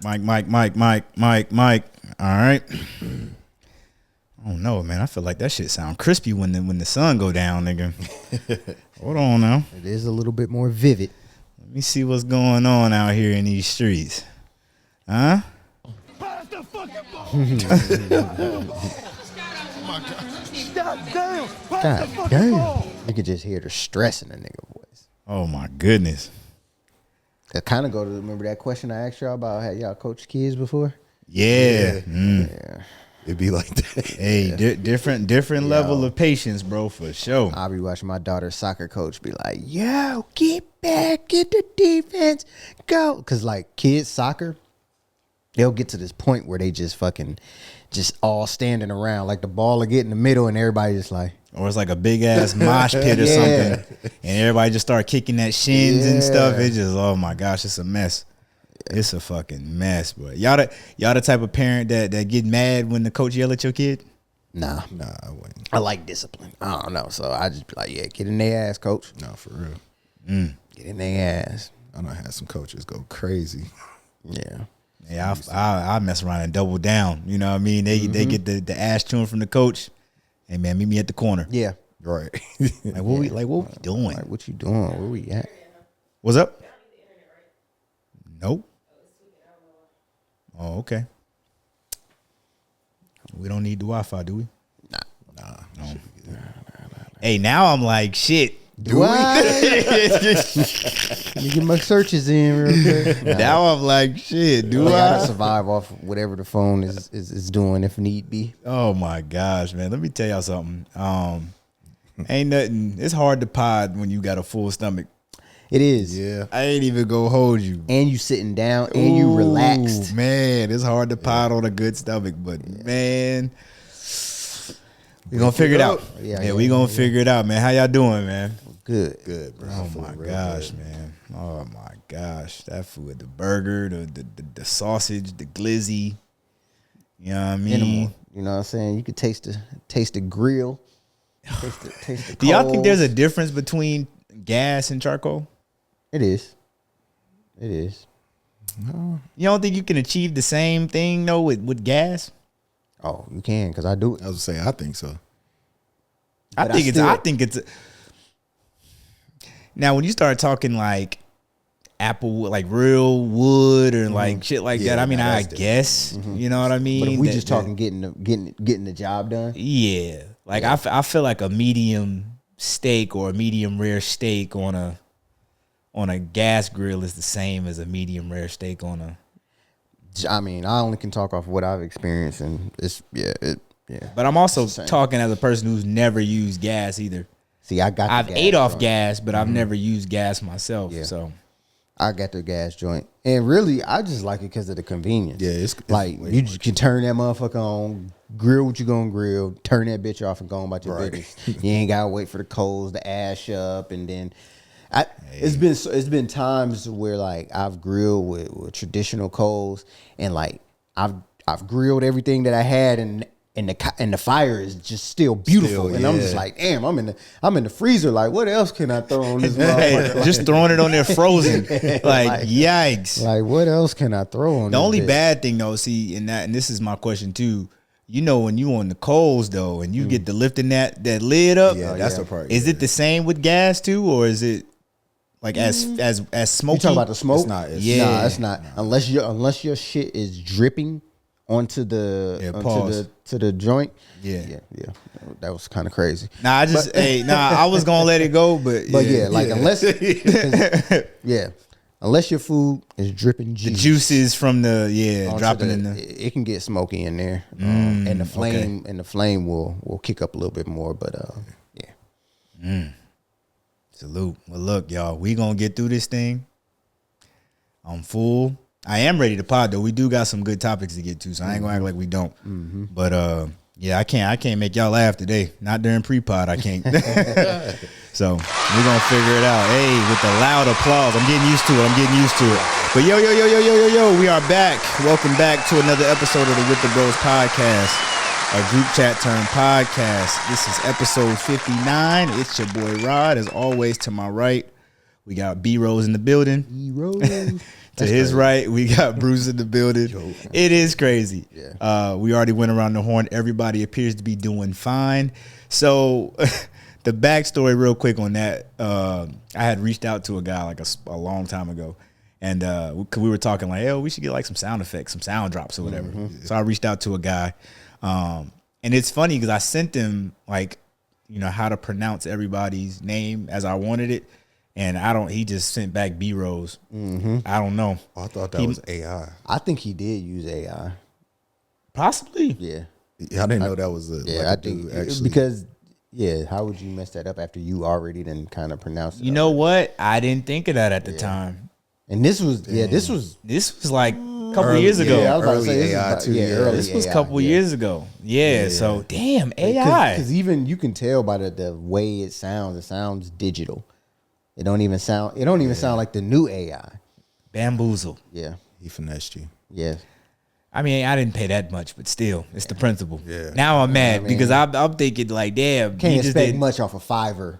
Mike. All right. I don't know, man. I feel like that shit sound crispy when the sun go down, nigga. Hold on now. It is a little bit more vivid. Let me see what's going on out here in these streets. Huh? Pass the fucking ball. God damn. Pass the fucking ball. You could just hear the stress in the nigga voice. Oh my goodness. That kind of go to, remember that question I asked y'all about, had y'all coached kids before? Yeah. Yeah. It'd be like that. Hey, different level of patience, bro, for sure. I'll be watching my daughter's soccer coach be like, yo, get back, get the defense, go. Because, like, kids' soccer, they'll get to this point where they just all standing around. Like, the ball will get in the middle and everybody just like. Or it's like a big ass mosh pit or something. And everybody just start kicking at shins and stuff. It's just, oh my gosh, it's a mess. It's a fucking mess, but y'all the type of parent that get mad when the coach yell at your kid? Nah, I wouldn't. I like discipline. I don't know, so I just be like, yeah, get in their ass, coach. No, for real. Get in their ass. I done had some coaches go crazy. Yeah. Yeah, I mess around and double down. You know what I mean? They get the ass chewing from the coach. Hey man, meet me at the corner. Yeah. Right. Like what we doing? Like, what you doing? Where we at? What's up? Nope. Oh, okay. We don't need the Wi-Fi, do we? Nah. No. Hey, now I'm like, shit. Do I? Let me get my searches in real quick. Now I'm like, shit. Do I gotta I? survive off whatever the phone is doing if need be. Oh my gosh, man. Let me tell y'all something. Ain't nothing. It's hard to pod when you got a full stomach. It is. Yeah. I ain't even gonna hold you. And you sitting down and you relaxed. Man, it's hard to pod on a good stomach, but man, we gonna figure it out. Yeah, we gonna figure it out, man. How y'all doing, man? Good, bro. Oh my gosh, man. Oh my gosh. That food, the burger, the sausage, the glizzy. You know what I mean? Minimal. You know what I'm saying? You could taste the grill. Taste the Do y'all think coals. there's a difference between gas and charcoal? It is. You don't think you can achieve the same thing though with gas? Oh, you can, because I do it. I was saying, I think so. I But think it's now when you start talking like apple, like real wood or like shit like Yeah, that. I mean, nah, I that's guess you know what I mean. But if we That- just talking getting the job done. yeah. Like I feel like a medium steak or a medium rare steak on a gas grill is the same as a medium rare steak on a. I mean, I only can talk off what I've experienced, and it's yeah. But I'm also It's the same. talking as a person who's never used gas either. See, I've ate off gas, but I've never used gas myself. Yeah. So I got the gas joint, and really, I just like it because of the convenience. Yeah, it's like you just can turn that motherfucker on, grill what you gonna grill, turn that bitch off, and go on about your business. You ain't gotta wait for the coals to ash up, and then it's been times where like I've grilled with traditional coals, and like I've grilled everything that I had, and the fire is just still beautiful, and I'm just like, damn, I'm in the freezer. Like, what else can I throw on this motherfucker? hey, just throwing it on there frozen, like yikes. Like, what else can I throw on? The this only bitch? bad thing though, see, and this is my question too. You know, when you on the coals though, and you get to lifting that lid up, Yeah, that's the part. Is it the same with gas too, or is it like as smoky? You talking about the smoke? It's not. Nah, it's not. Unless your shit is dripping onto the joint. Yeah. That was kind of crazy. Nah, I was gonna let it go, but Unless unless your food is dripping the juices from the dropping in the. it can get smoky in there, and the flame will kick up a little bit more. But Salute. Well, look, y'all, we gonna get through this thing. I'm full. I am ready to pod though. We do got some good topics to get to, so I ain't gonna act like we don't. But I can't make y'all laugh today. Not during pre-pod, I can't. So we're gonna figure it out. Hey, with the loud applause, I'm getting used to it. But yo, we are back. Welcome back to another episode of the With the Brose podcast, a group chat turned podcast. This is episode 59. It's your boy Rod, as always. To my right, We got B-Rose in the building. B-Rose. To his right, we got Brose in the building. It is crazy. Yeah. We already went around the horn. Everybody appears to be doing fine. So the backstory real quick on that, I had reached out to a guy like a long time ago. And we were talking like, oh, we should get like some sound effects, some sound drops or whatever. So I reached out to a guy. And it's funny because I sent him like, how to pronounce everybody's name as I wanted it. And he just sent back B-Rose. I don't know. Oh, I thought that was AI. I think he did use AI. Possibly. Yeah. I didn't know that was I think actually. because how would you mess that up after you already done kind of pronounced it? You know what? I didn't think of that at the time. And this was This was like a couple years ago. Yeah, I was about to say, Early this is AI about- too, yeah, yeah. early This was a AI, couple yeah. years ago. Yeah. So damn AI. Because even you can tell by the way it sounds digital. It don't even sound like the new AI. Bamboozle. Yeah. He finessed you. Yeah. I mean, I didn't pay that much, but still, it's the principle. Yeah. Now I'm mad I mean, because I'm thinking like, damn, Can't he just expect did. much off of Fiverr.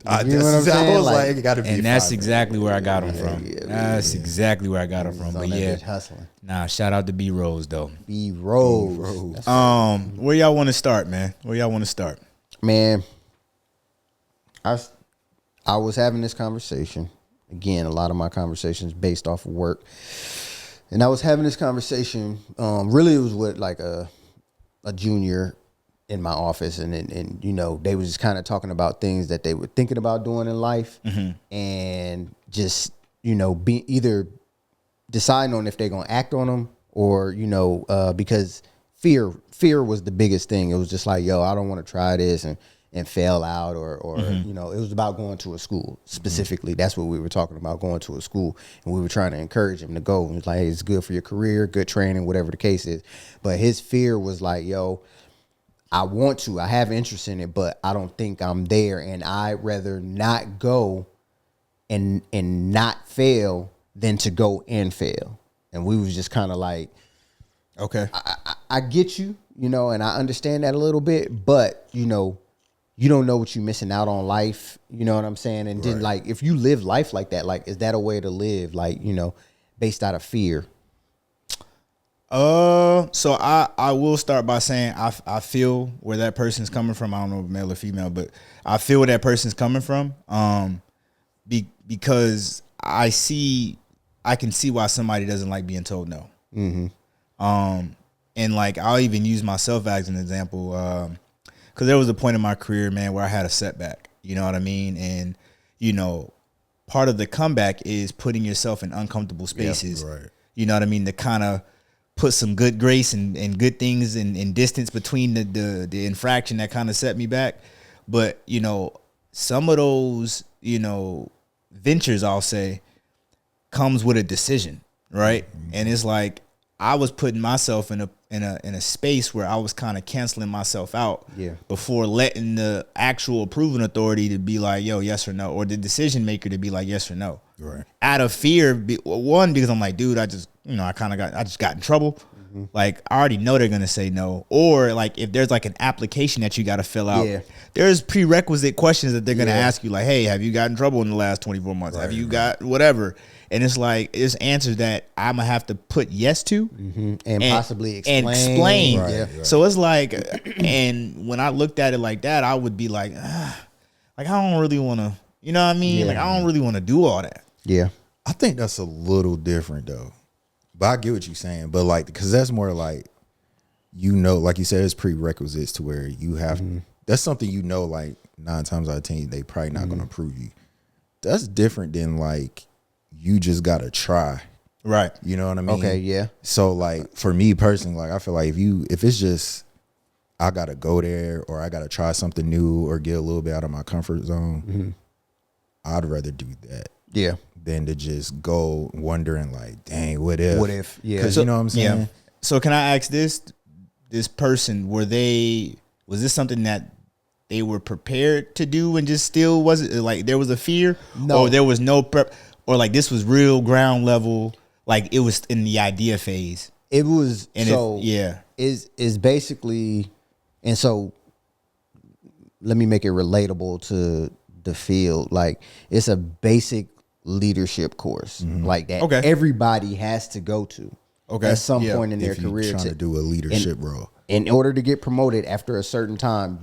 I You know what I'm saying? was like, it got to be. And that's 5. exactly where I got him from. yeah, That's exactly where I got him from. He's on But that yeah, bitch hustling. nah. Shout out to B-Rose though. B-Rose. Where y'all want to start, man? Where y'all want to start? Man, I was having this conversation. Again, a lot of my conversations based off of work. And I was having this conversation. Really, it was with like a junior in my office, and they was just kind of talking about things that they were thinking about doing in life, and just be either deciding on if they're gonna act on them or because fear was the biggest thing. It was just like, yo, I don't want to try this and fail out or it was about going to a school specifically. That's what we were talking about, going to a school, and we were trying to encourage him to go. And it's like, hey, it's good for your career, good training, whatever the case is. But his fear was like, yo, I have interest in it, but I don't think I'm there, and I'd rather not go and not fail than to go and fail. And we was just kind of like, Okay. I get you, and I understand that a little bit, but you don't know what you're missing out on life. You know what I'm saying? And then like, if you live life like that, like, is that a way to live? Like, based out of fear? So I will start by saying I feel where that person's coming from. I don't know if male or female, but I feel where that person's coming from. Because I can see why somebody doesn't like being told no. And like, I'll even use myself as an example. Cause there was a point in my career, man, where I had a setback, you know what I mean? And, part of the comeback is putting yourself in uncomfortable spaces, right. You know what I mean? To kind of put some good grace and good things and distance between the infraction that kind of set me back. But, some of those, ventures, I'll say, comes with a decision, right? And it's like, I was putting myself in a space where I was kind of canceling myself out before letting the actual approving authority to be like, yo, yes or no, or the decision maker to be like, yes or no. Right. Out of fear, one, because I'm like, dude, I just got in trouble. Like, I already know they're gonna say no. Or like, if there's like an application that you got to fill out, there's prerequisite questions that they're gonna ask you, like, hey, have you got in trouble in the last 24 months? Have you got whatever? And it's like, it's answers that I'm gonna have to put yes to And possibly explain. And explain. Right. So it's like, and when I looked at it like that, I would be like, like, I don't really want to, you know what I mean? Like, I don't really want to do all that. Yeah. I think that's a little different though. But I get what you're saying. But like, because that's more like, like you said, it's prerequisites to where you have, that's something like 9 times out of 10, they probably not going to approve you. That's different than like, you just got to try. Right. You know what I mean? Okay. Yeah. So like, for me personally, like, I feel like if it's just, I got to go there or I got to try something new or get a little bit out of my comfort zone, I'd rather do that. Yeah. Than to just go wondering like, dang, what if? What if? Yeah. Because you know what I'm saying? Yeah. So can I ask this person, was this something that they were prepared to do and just still wasn't, like, there was a fear? No. Or there was no prep? Or like, this was real ground level, like it was in the idea phase? It was, And so is basically, and so let me make it relatable to the field. Like, it's a basic leadership course like that. Okay. Everybody has to go to at some point in their If you're career trying to do a leadership role. In order to get promoted after a certain time,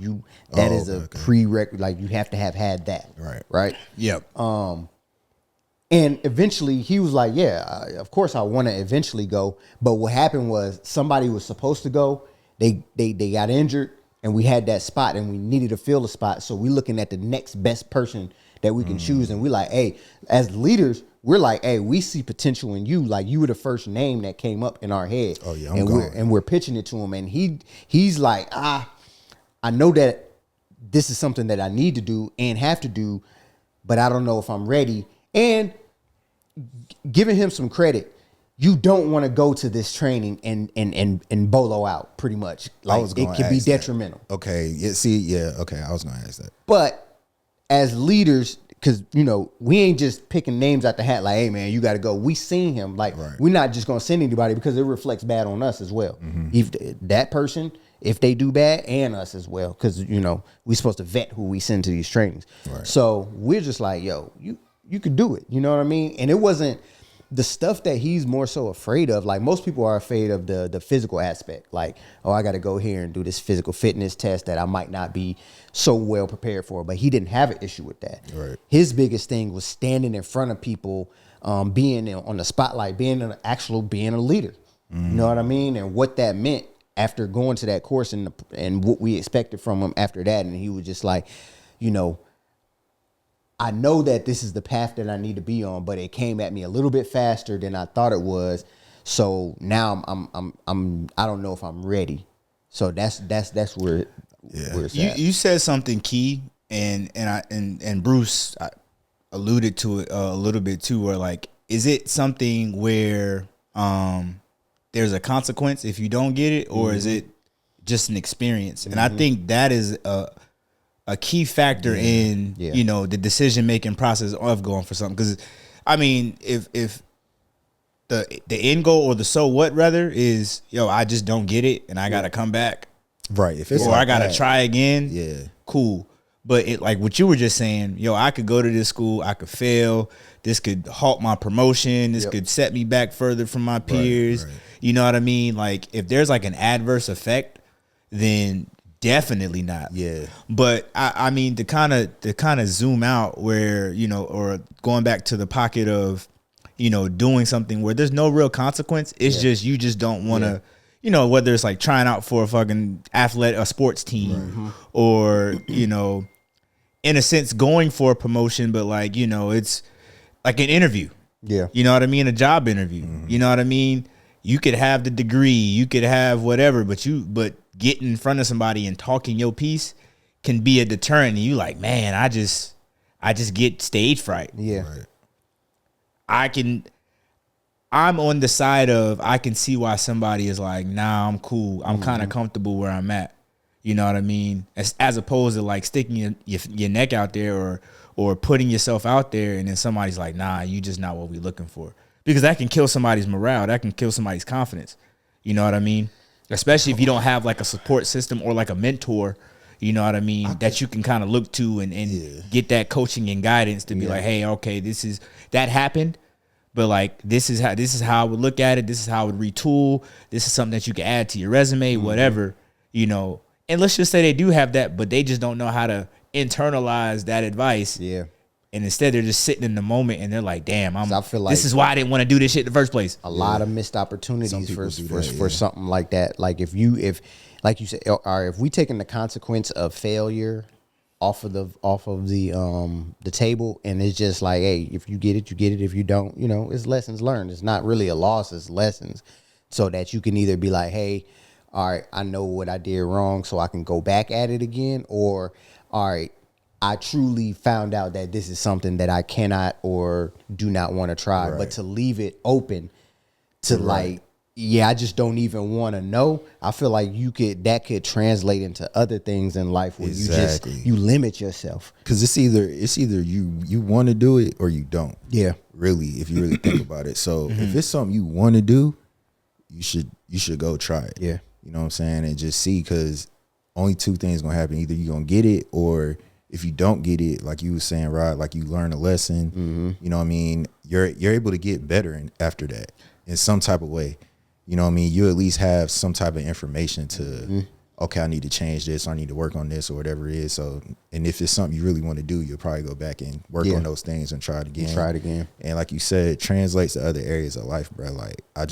that is a prerequisite. Like you have to have had that. Right. Yep. And eventually he was like, yeah, of course I want to eventually go. But what happened was somebody was supposed to go. They got injured and we had that spot and we needed to fill the spot. So we're looking at the next best person that we can choose. And we like, hey, as leaders, we're like, hey, we see potential in you. Like you were the first name that came up in our head. Oh yeah, we're pitching it to him. And he's like, I know that this is something that I need to do and have to do, but I don't know if I'm ready. And giving him some credit, you don't want to go to this training and bolo out pretty much. Like it can be detrimental. That. Okay. Okay. I was gonna ask that. But as leaders, because we ain't just picking names out the hat like, hey man, you got to go. We seen him. Like we're not just gonna send anybody because it reflects bad on us as well. If that person, if they do bad, and us as well, because we supposed to vet who we send to these trainings. So we're just like, yo, you could do it. You know what I mean? And it wasn't the stuff that he's more so afraid of. Like most people are afraid of the physical aspect. Like, oh, I got to go here and do this physical fitness test that I might not be so well prepared for. But he didn't have an issue with that. His biggest thing was standing in front of people, being on the spotlight, being a leader. You know what I mean? And what that meant after going to that course and what we expected from him after that. And he was just like, I know that this is the path that I need to be on, but it came at me a little bit faster than I thought it was. So now I don't know if I'm ready. So that's where it's at. You said something key, and Bruce alluded to it a little bit too. Where like, is it something where there's a consequence if you don't get it, or is it just an experience? And I think that is a key factor in the decision making process of going for something. Because I mean, if the end goal or the so what rather is I just don't get it and I gotta come back, right? If it's or I gotta try again, cool. But it like what you were just saying, I could go to this school, I could fail. This could halt my promotion. This could set me back further from my peers. Right. You know what I mean? Like if there's like an adverse effect, then definitely not. Yeah. But I mean to kind of zoom out where, or going back to the pocket of, doing something where there's no real consequence. It's just you just don't want to, whether it's like trying out for a fucking a sports team or, in a sense going for a promotion, but like, it's like an interview. Yeah. You know what I mean? A job interview. You know what I mean? You could have the degree, you could have whatever, but getting in front of somebody and talking your piece can be a deterrent. And you like, man, I just get stage fright. Yeah. Right. I'm on the side of, I can see why somebody is like, nah, I'm cool. I'm kind of comfortable where I'm at. You know what I mean? As opposed to like sticking your neck out there or putting yourself out there. And then somebody's like, nah, you just not what we looking for. Because that can kill somebody's morale. That can kill somebody's confidence. You know what I mean? Especially if you don't have like a support system or like a mentor, you know what I mean, that you can kind of look to and get that coaching and guidance to be like, hey, okay, that happened, but like this is how I would look at it. This is how I would retool. This is something that you can add to your resume, whatever, And let's just say they do have that, but they just don't know how to internalize that advice. Yeah. And instead, they're just sitting in the moment, and they're like, "Damn, I feel like this is why I didn't want to do this shit in the first place." A lot of missed opportunities for something like that. Like if like you said, or if we taking the consequence of failure off of the table, and it's just like, hey, if you get it, you get it. If you don't, it's lessons learned. It's not really a loss; it's lessons, so that you can either be like, hey, all right, I know what I did wrong, so I can go back at it again, or all right, I truly found out that this is something that I cannot or do not want to try. Right. But to leave it open to like, I just don't even want to know. I feel like that could translate into other things in life where you limit yourself. Because it's either you want to do it or you don't. Yeah. Really, if you really think about it. So if it's something you want to do, you should go try it. Yeah. You know what I'm saying? And just see, because only two things gonna happen. Either you're gonna get it or if you don't get it, like you was saying, right, like you learn a lesson, you know what I mean, you're able to get better after that in some type of way. You know what I mean? You at least have some type of information to, okay, I need to change this, or I need to work on this, or whatever it is. So, and if it's something you really want to do, you'll probably go back and work on those things and try it again. And like you said, it translates to other areas of life, bro. Like, I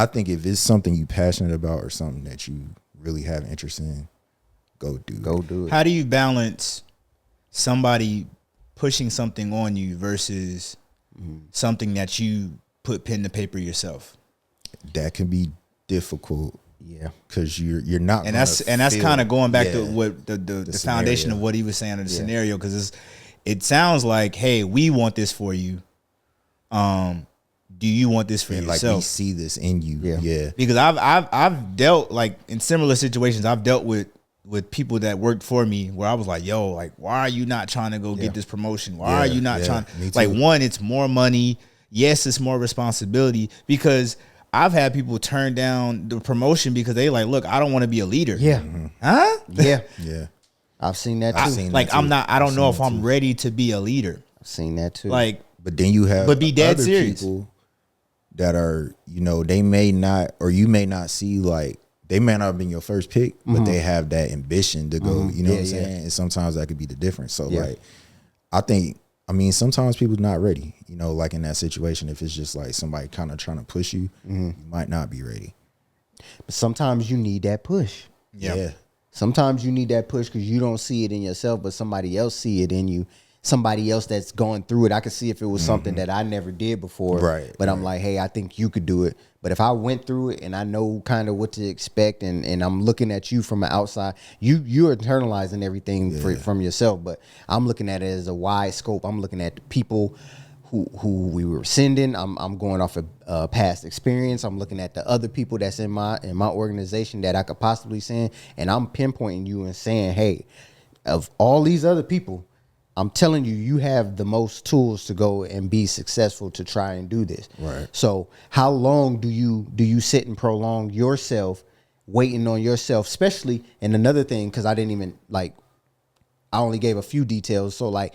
think if it's something you passionate about or something that you really have interest in, go do it. How do you balance somebody pushing something on you versus something that you put pen to paper yourself? That can be difficult. Yeah, because you're not, and that's kind of going back to what the foundation of what he was saying in the scenario. Because it sounds like, hey, we want this for you. Do you want this for yourself? Like, we see this in you. Yeah. Because I've dealt, like, in similar situations. I've dealt with people that worked for me where I was like, yo, like, why are you not trying to go get this promotion? Why are you not trying? Like, one, it's more money. Yes, it's more responsibility, because I've had people turn down the promotion because they like, look, I don't want to be a leader. Yeah. Huh? Yeah. Yeah. I've seen that too. I don't know if I'm ready to be a leader. I've seen that too. Like, but then you have be dead other serious people that are, you know, they may not, or you may not see, like, they may not have been your first pick, but they have that ambition to go, you know what I'm saying? And sometimes that could be the difference. So like, I mean, sometimes people not ready, you know, like in that situation, if it's just like somebody kind of trying to push you, you might not be ready. But sometimes you need that push. Yeah. Sometimes you need that push because you don't see it in yourself, but somebody else see it in you. Somebody else that's going through it. I could see if it was something that I never did before. Right. But I'm like, hey, I think you could do it. But if I went through it and I know kind of what to expect, and I'm looking at you from the outside, you're internalizing everything from yourself. But I'm looking at it as a wide scope. I'm looking at the people who we were sending. I'm going off of past experience. I'm looking at the other people that's in my organization that I could possibly send, and I'm pinpointing you and saying, hey, of all these other people, I'm telling you, you have the most tools to go and be successful to try and do this. Right. So how long do you sit and prolong yourself, waiting on yourself, especially, and another thing, because I didn't even, like, I only gave a few details. So like,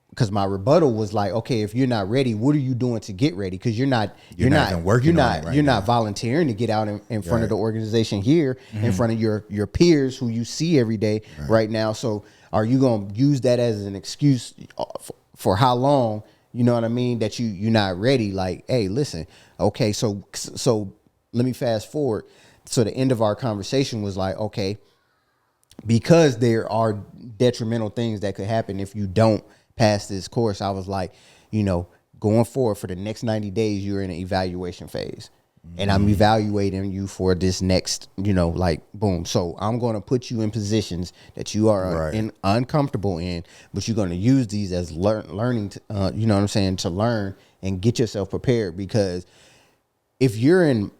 because my rebuttal was like, okay, if you're not ready, what are you doing to get ready? Because you're not volunteering to get out in front of the organization here, in front of your peers who you see every day right now. So are you going to use that as an excuse for how long, you know what I mean, that you're not ready? Like, hey, listen, okay, so let me fast forward. So the end of our conversation was like, okay, because there are detrimental things that could happen if you don't pass this course, I was like, you know, going forward for the next 90 days, you're in an evaluation phase. And I'm evaluating you for this next, you know, like, boom. So I'm going to put you in positions that you are uncomfortable in, but you're going to use these as learning, you know what I'm saying, to learn and get yourself prepared. Because if you're in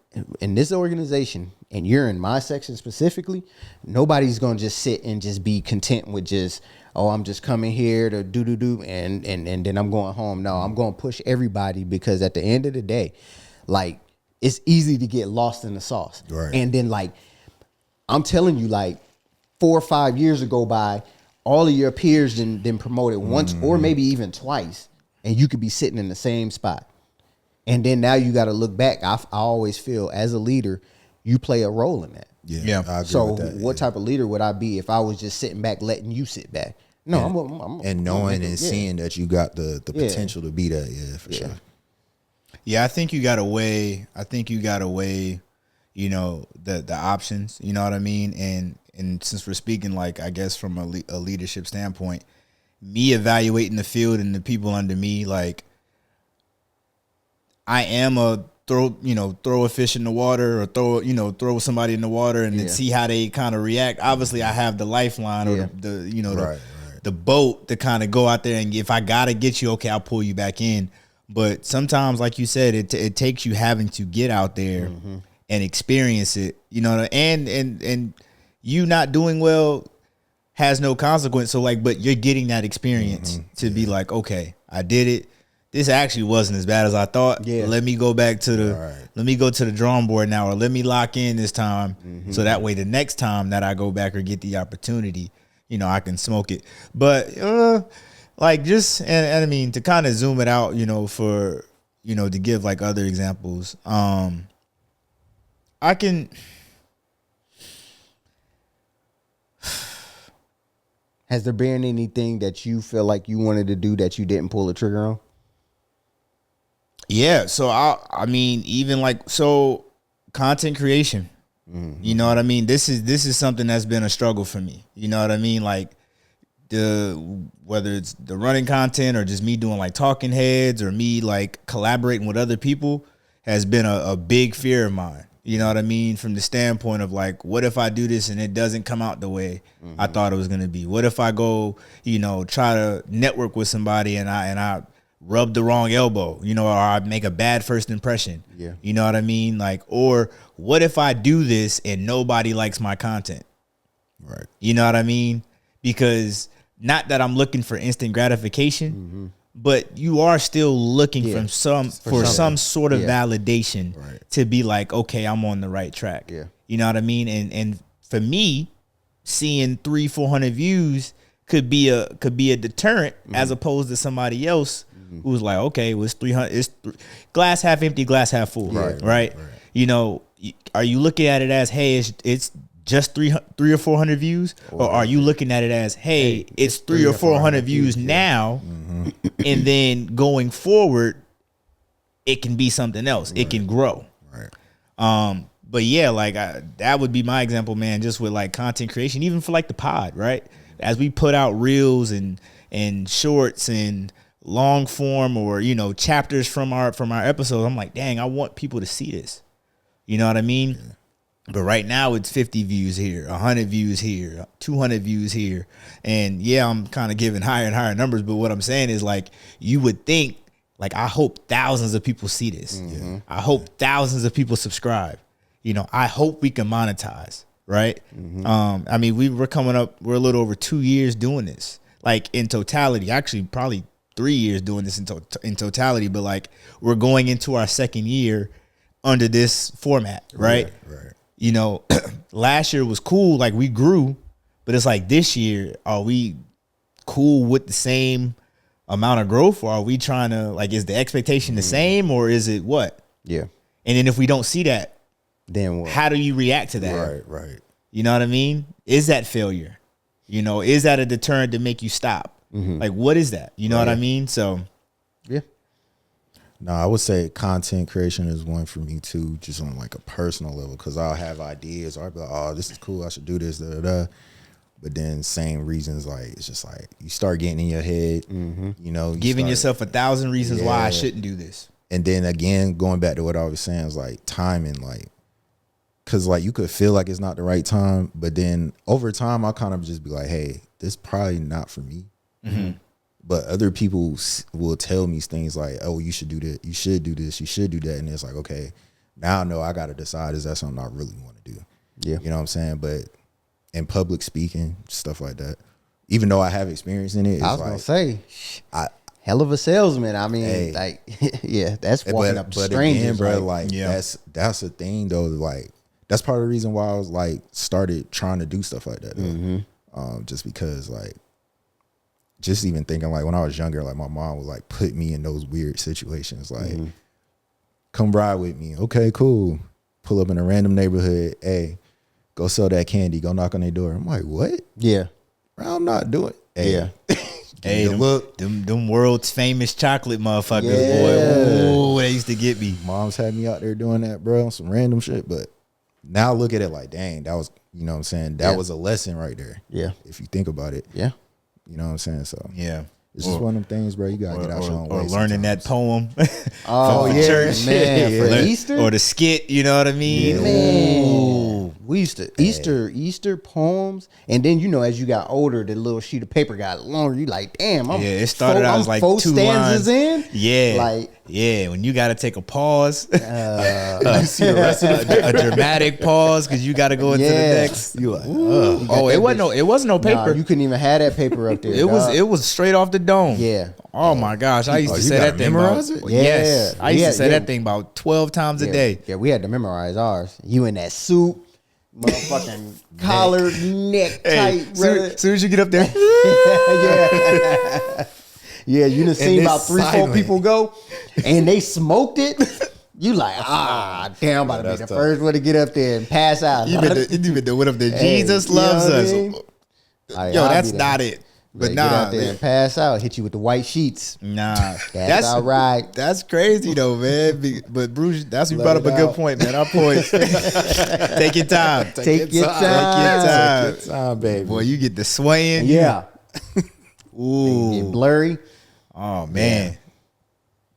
this organization and you're in my section specifically, nobody's going to just sit and just be content with just, oh, I'm just coming here to do and then I'm going home. No, I'm going to push everybody, because at the end of the day, like, it's easy to get lost in the sauce. Right. And then, like, I'm telling you, like, 4 or 5 years ago by, all of your peers then promoted once or maybe even twice, and you could be sitting in the same spot. And then now you got to look back. I always feel, as a leader, you play a role in that. Yeah. I agree so with that, what type of leader would I be if I was just sitting back letting you sit back? No, and knowing and seeing that you got the potential to be that. Yeah, for sure. Yeah, I think you got to weigh. You know, the options. You know what I mean? And since we're speaking, like, I guess from a leadership standpoint, me evaluating the field and the people under me, like, I am a throw a fish in the water, or throw somebody in the water and then see how they kind of react. Obviously, I have the lifeline or the boat to kind of go out there, and if I gotta get you, okay, I'll pull you back in. But sometimes, like you said, it takes you having to get out there and experience it, you know, and you not doing well has no consequence. So, like, but you're getting that experience to be like, okay, I did it. This actually wasn't as bad as I thought. Yeah. Let me go back to let me go to the drawing board now, or let me lock in this time. So that way the next time that I go back or get the opportunity, I can smoke it. But like just and I mean to kind of zoom it out, for to give like other examples. I can. Has there been anything that you feel like you wanted to do that you didn't pull the trigger on? Yeah, so I mean, even like content creation. Mm-hmm. You know what I mean? This is something that's been a struggle for me. You know what I mean? Like whether it's the running content or just me doing like talking heads or me like collaborating with other people has been a big fear of mine. You know what I mean? From the standpoint of like, what if I do this and it doesn't come out the way I thought it was gonna be? What if I go, try to network with somebody and I rub the wrong elbow, or I make a bad first impression? Yeah. You know what I mean? Like, or what if I do this and nobody likes my content? Right. You know what I mean? Because not that I'm looking for instant gratification, but you are still looking for some sort of validation to be like, okay, I'm on the right track. Yeah. You know what I mean? And for me, seeing 300-400 views could be a deterrent as opposed to somebody else who's like, okay, well, it's 300. It's glass half empty, glass half full. Right. Are you looking at it as, hey, it's just 300 or 400 views, or are you looking at it as, hey, it's 300 or 400 views now, and then going forward, it can be something else. It can grow. Right. But yeah, like that would be my example, man. Just with like content creation, even for like the pod, right? As we put out reels and shorts and long form or chapters from our episodes, I'm like, dang, I want people to see this. You know what I mean? Yeah. But right now it's 50 views here, 100 views here, 200 views here. And yeah, I'm kind of giving higher and higher numbers. But what I'm saying is like, you would think like, I hope thousands of people see this. I hope thousands of people subscribe. I hope we can monetize. Right. I mean, we're a little over 2 years doing this, like in totality, actually probably 3 years doing this in totality. But like we're going into our second year under this format. Right. Last year was cool. Like we grew, but it's like this year, are we cool with the same amount of growth, or are we trying to like, is the expectation the same, or is it what? Yeah. And then if we don't see that, then what? How do you react to that? Right. You know what I mean? Is that failure? Is that a deterrent to make you stop? Like, what is that? You know what I mean? So, yeah. No, I would say content creation is one for me too, just on like a personal level, because I'll have ideas or I'll be like, oh, this is cool, I should do this, da, da, da. But then same reasons, like it's just like you start getting in your head, you giving yourself 1,000 reasons why I shouldn't do this. And then again, going back to what I was saying, is like timing, like, because like you could feel like it's not the right time, but then over time I'll kind of just be like, hey, this probably not for me. But other people will tell me things like, oh, you should do that, you should do this, you should do that. And it's like, okay, now I know I got to decide, is that something I really want to do? Yeah. You know what I'm saying? But in public speaking, stuff like that, even though I have experience in it, I was like, gonna say, hell of a salesman. I mean, like, yeah, that's walking up to strangers, again, bro. Like, that's the thing though. Like, that's part of the reason why I was like started trying to do stuff like that. Just because, like, just even thinking like when I was younger, like my mom would like put me in those weird situations, like, come ride with me. Okay, cool. Pull up in a random neighborhood. Hey, go sell that candy. Go knock on their door. I'm like, what? Yeah. I'm not doing. Hey. Yeah. Hey, them world's famous chocolate motherfuckers, boy. Ooh, they used to get me. Mom's had me out there doing that, bro. Some random shit. But now look at it like, dang, that was, you know what I'm saying? That was a lesson right there. Yeah. If you think about it. Yeah. You know what I'm saying? So yeah. It's just one of them things, bro. You gotta get out your own way. Or learning that poem. Oh, from the church. Man, for Easter? Or the skit, you know what I mean? Yeah. Man. We used to Easter poems, and then as you got older, the little sheet of paper got longer. You like, damn, it started out as like 4 2 stanzas lines. in. When you got to take a pause, a dramatic pause because you got to go into the next. You like, it wasn't no paper. Nah, you couldn't even have that paper up there. It was straight off the dome. Yeah. Oh my gosh, I used to say that thing. Memorize it? Yes, I used to say that thing about 12 times a day. Yeah, we had to memorize ours. You in that suit. motherfucking collar, neck tight, brother. Soon as you get up there, Yeah. Yeah, you done seen it's about 3-4 silent. people go, and they smoked it. You like, damn, I'm about to be that's the tough. first one to get up there and pass out. you been the what up there? Hey, Jesus you know loves what I us. mean? Like, Yo, I'll that's be there. not it. But Get nah, out there and pass out. Hit you with the white sheets. nah, That's all right. That's crazy though, man. But Bruce, that's you Let brought up it a good out. point, man. Our points. Take your time. Take your time. Take your time, baby. Boy, you get the swaying. Yeah. Ooh. Get blurry. Oh man.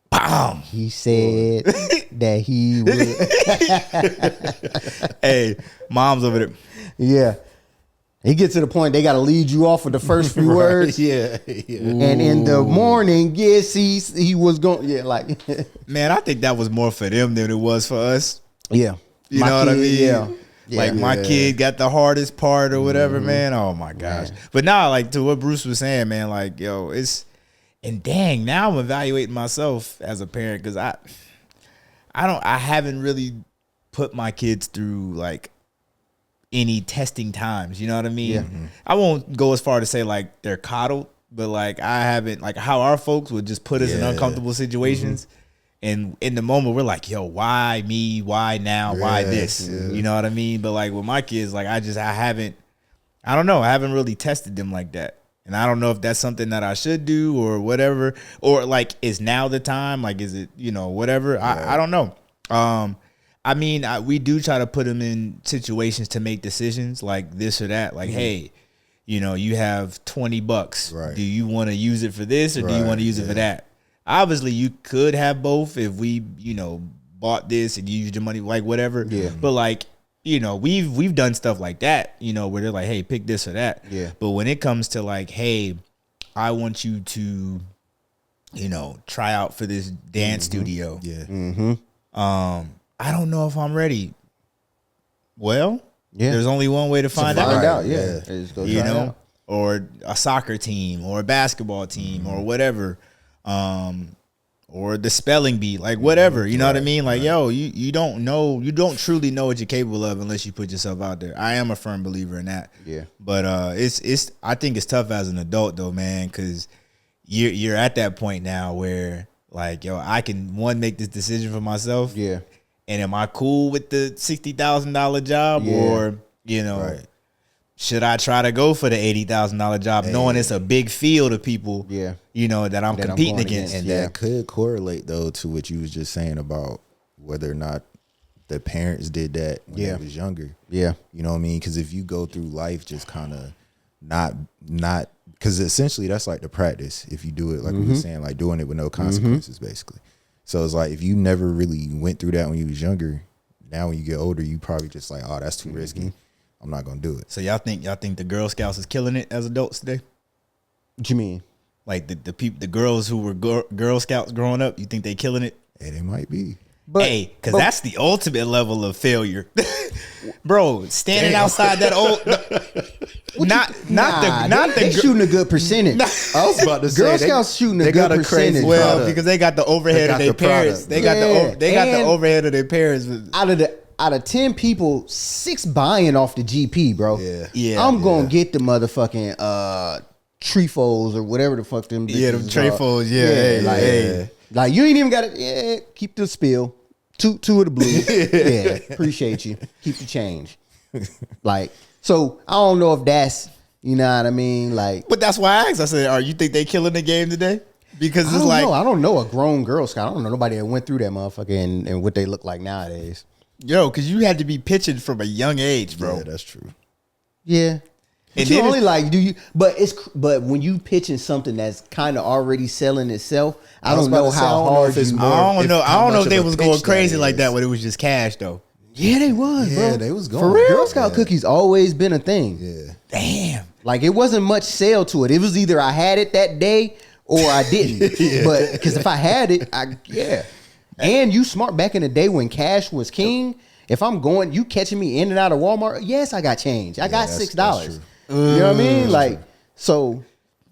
Bam. He said that he would. Hey, mom's over there. Yeah. He gets to the point they got to lead you off with the first few words. Yeah. And in the morning, yes, he was going. Yeah, like. Man, I think that was more for them than it was for us. Yeah. You know what I mean? Yeah. Like my kid got the hardest part or whatever, man. Oh my gosh. But now, like to what Bruce was saying, man, like, yo, and dang, now I'm evaluating myself as a parent because I haven't really put my kids through like any testing times. You know what I mean? Yeah. I won't go as far to say like they're coddled, but like I haven't, like how our folks would just put us in Yeah. uncomfortable situations. And in the moment, we're like, yo, why me? Why now? Why Yeah, this? yeah. You know what I mean? But like with my kids, like I haven't really tested them like that. And I don't know if that's something that I should do or whatever. Or like, is now the time? Like, is it, whatever? I don't know. I mean, we do try to put them in situations to make decisions like this or that. Like, hey, you have $20. Right. Do you want to use it for this or do you Right, want to use it for that? Obviously, you could have both if we, bought this and used your money, like whatever. Yeah. But like, we've done stuff like that, where they're like, hey, pick this or that. Yeah. But when it comes to like, hey, I want you to, try out for this dance studio. Yeah. I don't know if I'm ready. Well, Yeah. there's only one way to find out. Find out. Yeah. Yeah. Just go You try it know, out. or a soccer team or a basketball team or whatever. Or the spelling bee, like whatever, you know what I mean? Like, yo, you don't truly know what you're capable of unless you put yourself out there. I am a firm believer in that. Yeah. But I think it's tough as an adult though, man, because you're at that point now where like, yo, I can make this decision for myself. Yeah. And am I cool with the $60,000 job Yeah. or should I try to go for the $80,000 job, knowing it's a big field of people, Yeah. that I'm That I'm competing going against? And Yeah. that could correlate though to what you was just saying about whether or not the parents did that when Yeah. they was younger. Yeah. You know what I mean? Because if you go through life just kind of not because essentially that's like the practice. If you do it like we were saying, like doing it with no consequences, basically. So it's like if you never really went through that when you was younger, now when you get older, you probably just like, oh, that's too risky. I'm not gonna do it. So y'all think the Girl Scouts is killing it as adults today? What you mean? Like the girls who were Girl Scouts growing up, you think they killing it? Hey, they might be. But, Hey, because that's the ultimate level of failure, bro. Standing outside that old, they shooting a good percentage. I was about to say Girl Scouts shooting a they good got a crazy percentage. well, product. because they got the overhead They of got their the parents. product. They got the And- overhead of their parents. Out of 10 people, 6 buying off the GP, bro. Yeah, I'm gonna get the motherfucking Trefos or whatever the fuck them. Yeah, them bitches are. Trefos, yeah, hey, like, hey. like you ain't even got it. Yeah, keep the spill. Two of the blue. Yeah, appreciate you. Keep the change. Like, so I don't know if that's, you know what I mean. Like, But that's why I asked. I said, "Are you think they killing the game today?" Because I it's don't like, know. I don't know a grown Girl Scout. I don't know nobody that went through that motherfucker and what they look like nowadays. yo, because you had to be pitching from a young age, bro. Yeah, that's true. Yeah. But And you then only it's- like do you but when you pitching something that's kind of already selling itself, I was don't about know to say, I how don't know hard if it's you. more- I don't if know. how I don't know much if they of a was pitch going that crazy like is. that when it was just cash though. Yeah, they was, Yeah, bro. they was For going. real. Girl Scout Yeah. cookies always been a thing. Yeah. Damn. Like it wasn't much sale to it. It was either I had it that day or I didn't. But because if I had it, And you smart back in the day when cash was king. If I'm going, you catching me in and out of Walmart, yes, I got change. I got that's $6. true. You know what I mean? Like, so,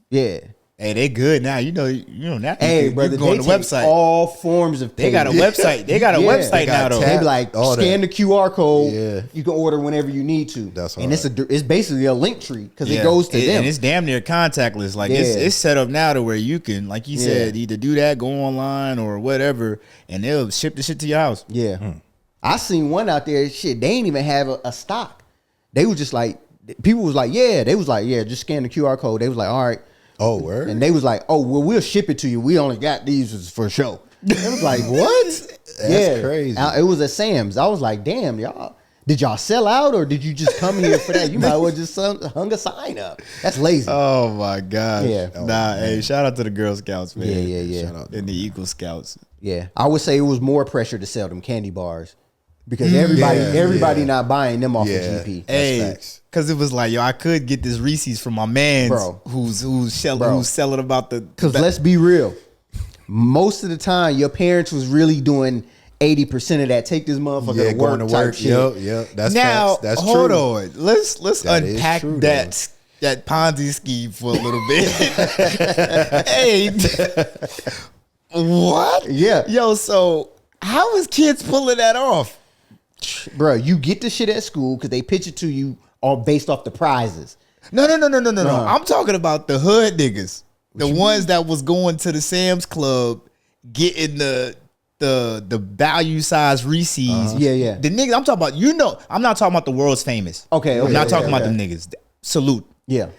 yeah. Hey, they good now. You know now. Hey, you brother, can go they on the take website. all forms of They got a payment. website. They got a Yeah. website They now got though. They be like, all scan that. the QR code. Yeah. You can order whenever you need to. That's and it's basically a link tree because it Yeah. goes to them. And it's damn near contactless. Like Yeah. it's set up now to where you can, like you said, Yeah. either do that, go online or whatever, and they'll ship the shit to your house. Yeah. I seen one out there, shit, they ain't even have a stock. They was just like, people was like, yeah. They was like, yeah, just scan the QR code. They was like, all right. Oh, word. And they was like, oh, well, we'll ship it to you. We only got these for show. It was like, what? That's crazy. It was at Sam's. I was like, damn, y'all. Did y'all sell out or did you just come here for that? You might well just hung a sign up. That's lazy. Oh my gosh. Yeah. Nah, hey, shout out to the Girl Scouts, man. Yeah. Shout out. And the Eagle Scouts. Yeah, I would say it was more pressure to sell them candy bars because everybody not buying them off of GP. Hey, facts. because it was like, yo, I could get this Reese's from my man, Bro. who's selling about the. Because let's be real, most of the time your parents was really doing 80% of that. Take this motherfucker Yeah, to going work to type work. shit. Yep. That's now, facts. That's hold true. on. Let's That is unpack true, that Ponzi scheme for a little bit. Hey, what? Yeah. Yo, so how is kids pulling that off? Bro, you get the shit at school because they pitch it to you all based off the prizes. No. I'm talking about the hood niggas, the ones that was going to the Sam's Club, getting the value size Reese's. Yeah. The niggas I'm talking about. I'm not talking about the world's famous. Okay, I'm not okay, talking about okay. them niggas. Salute. Yeah.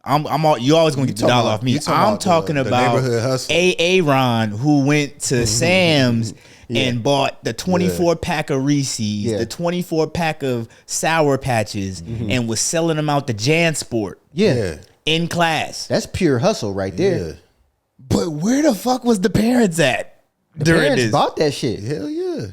You always gonna get the talking dollar about- off me. you talking I'm about talking the about neighborhood hustler. Ron who went to Sam's and bought the 24 pack of Reese's, Yeah. the 24 pack of Sour Patches, and was selling them out to JanSport Yeah. in class. That's pure hustle right there. Yeah. But where the fuck was the parents at during Parents this? bought that shit. Hell yeah.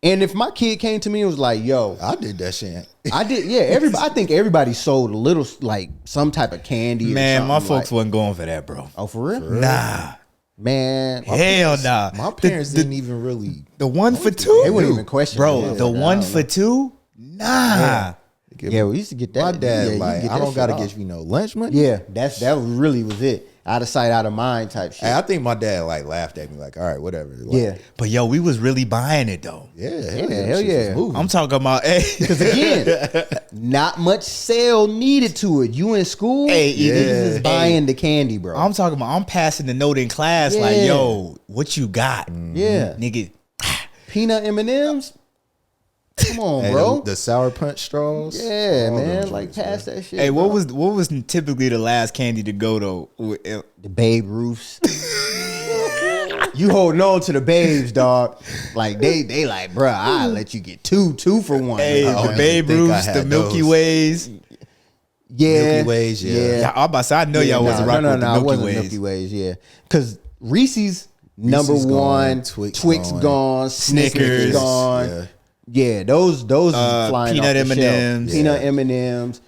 And if my kid came to me and was like, yo, I did that shit. I did, yeah. Everybody, I think everybody sold a little, like some type of candy. Man, or my something, folks like, wasn't going for that, bro. oh, for real? Nah, Man, hell nah. My parents didn't even really. The one for two, they wouldn't even question bro. it. The Yeah, one nah, for two, nah. yeah, we used to get that. My dad, yeah, you like, get I that don't gotta shit get off. you no lunch money. Yeah, that really was it. Out of sight, out of mind type shit. Hey, I think my dad like laughed at me, like, all right, whatever. Like, Yeah, But yo, we was really buying it though. hell Yeah, yeah, hell shit was yeah. moving. I'm talking about, hey, because again, not much sale needed to it. You in school, Hey, you yeah. just buying the candy, bro. I'm talking about. I'm passing the note in class, like, Yeah. yo, what you got, yeah, nigga? peanut M&Ms. Come on, Hey, bro. the sour punch straws. Yeah, all them man. Like joints, pass that shit. Hey, what bro. was typically the last candy to go though? The Babe Ruths? You holding on to the babes, dog. Like they like, bruh, I'll let you get two for one. Hey, I don't the even Babe think I Ruths, the had Milky those. Ways. Yeah. Milky Ways, yeah. Yeah, I'm about to say, I know y'all wasn't rocking with the it Milky wasn't Ways. Milky Ways, yeah. Because Reese's number Reese's one, gone, Twix, Twix gone, gone, Snickers Snickers, gone. yeah. Yeah, those is flying peanut off the M&Ms. shelf. Peanut M&Ms.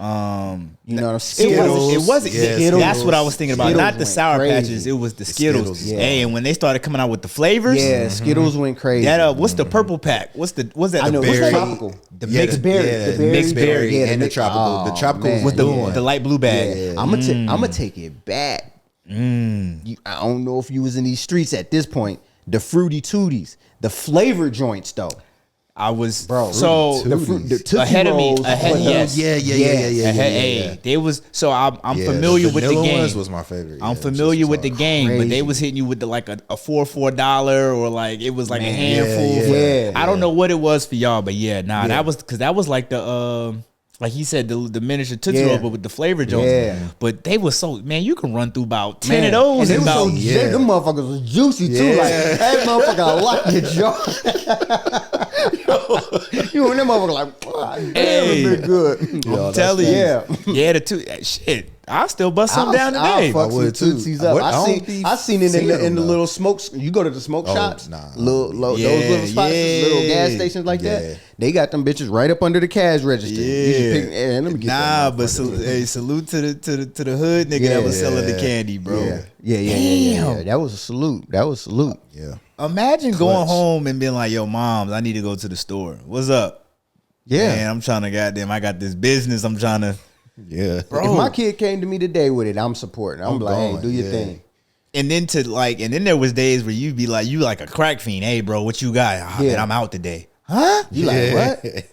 You know what I'm saying? It wasn't. Yeah, That's what I was thinking about. Skittles Not the went Sour crazy. Patches. It was the Skittles. Skittles, yeah. Hey, and when they started coming out with the flavors, Yeah, Skittles went crazy. that what's the purple pack? What's that? I know, The what's berry? that? Tropical. The Yeah, mixed the- berry. yeah, The mixed berry. Yeah, and the mix- tropical. oh, The tropical man. was With the one. the light blue bag. Yeah, I'm gonna take it back. I don't know if you was in these streets at this point. The Fruity Tooties, the flavor joints though, I was bro. so the Tootsie ahead of me. Rolls Ahead, with yes, yeah. Hey, they was so I'm Yeah, familiar with the vanilla game. ones was my favorite. I'm Yeah, familiar just with the hard. game, but they Crazy. was hitting you with like a $4 or like it was like a Man, handful. yeah, I don't know what it was for y'all, but yeah, nah, Yeah. that was because that was like the like he said the miniature Tootsie Roll, Yeah. but with the flavor joints. Yeah. But they was so man, you can run through about 10 Man, of those and they in was about so, them motherfuckers was juicy too. Yeah. Like that motherfucker locked your jaw. You and them motherfucker like, "Ah, damn, Hey. it been good. I'm telling you, Yeah. yeah, the two shit. I still bust some down I'll today. fuck I some would too. Tootsies up. What? I I don't seen be it in seeing the them, though. little smokes. You go to the smoke Oh, shops, nah. those little spots, Yeah, little gas yeah. stations like Yeah. that. They got them bitches right up under the cash register. You just pick, let me get Nah, that but motherfucker. hey, salute to the hood nigga that was selling the Yeah. candy, bro. Yeah. That was a salute. Yeah. Imagine going Clutch. home and being like, "Yo, moms, I need to go to the store. What's up? Yeah. Man, I'm trying to goddamn. I got this business. I'm trying to Yeah. Bro. If my kid came to me today with it, I'm supporting. I'm like, hey, going, do your yeah. thing. And then there was days where you'd be like, you like a crack fiend. Hey, bro, what you got? Ah, Yeah. man, I'm out today. Huh? You like what?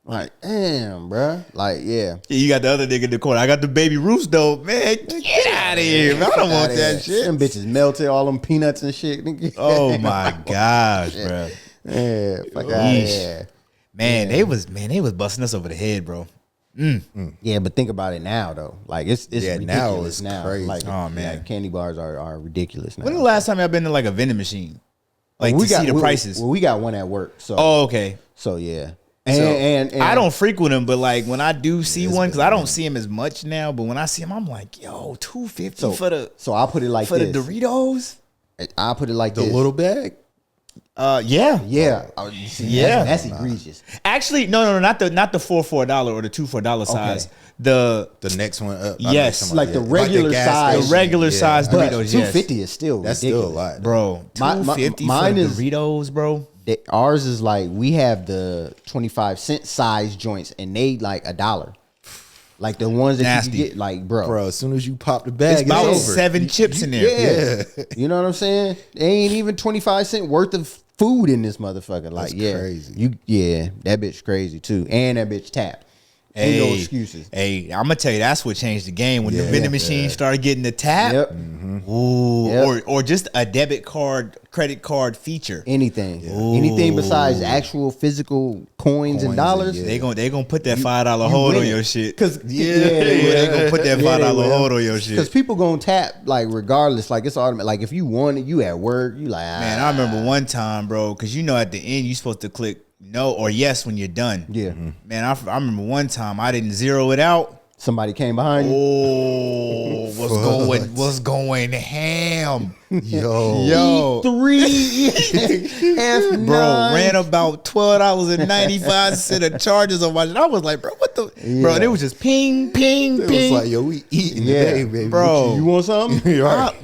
Like, damn, bro. Like, yeah. Yeah, you got the other nigga in the corner. I got the baby Roos though. Man, get out of here, man. I don't want that shit. Them bitches melted all them peanuts and shit. Nigga. Oh my gosh, bro. Yeah, fuck out Yeesh. here. Man, they was busting us over the head, bro. Yeah, but think about it now though. Like it's Yeah, ridiculous now it's now. crazy. Like, Oh, man. like, candy bars are ridiculous now. When the last time y'all been to like a vending machine? Like we to see the we- prices. Well, we got one at work. So Oh, okay. so yeah. So, And I don't frequent them, but like when I do see it's one, because been I don't see them as much now. But when I see them, I'm like, yo, $2.50 for the So I'll put it like for this. the Doritos. I'll put it like The this. little bag? Yeah. Yeah. Oh, you see, Yeah. That's egregious. Actually, no, not the $4 or the $2 size. The The next one up. Yes. Like the regular gas size. the station. regular Yeah. size But Doritos. $2.50 Yes. is still That's ridiculous. still a lot. Bro, $2.50 for mine the is- Doritos, bro. Ours is like we have the 25-cent size joints and they like $1. Like the ones that Nasty. you can get, like Bro, as soon as you pop the bag, It's about over. 7 chips in there. Yeah. You know what I'm saying? There ain't even 25-cent worth of food in this motherfucker. Like, That's yeah. crazy. That bitch crazy too. And that bitch tapped. Ain't no excuses. Hey, I'm gonna tell you that's what changed the game when the Yeah, vending machine started getting the tap. Yep. Ooh, Yep. or just a debit card, credit card feature. Anything. Anything besides actual physical coins and Coins dollars. and, They gonna put that $5 hold on winning. your shit. Cause they gonna put that $5 hold on your shit. Because people gonna tap like regardless. Like it's automatic. Like if you want it, you at work. You like Man, I remember one time, bro, because you know at the end you supposed to click no or yes when you're done. Yeah. Man, I remember one time I didn't zero it out. Somebody came behind you. Oh, what's going ham? Yo. F9. Bro, ran about $12.95 of charges on my shit. I was like, bro, what the bro? And it was just ping, ping, It ping. was like, yo, we eating Yeah. today, baby. Bro. You want something?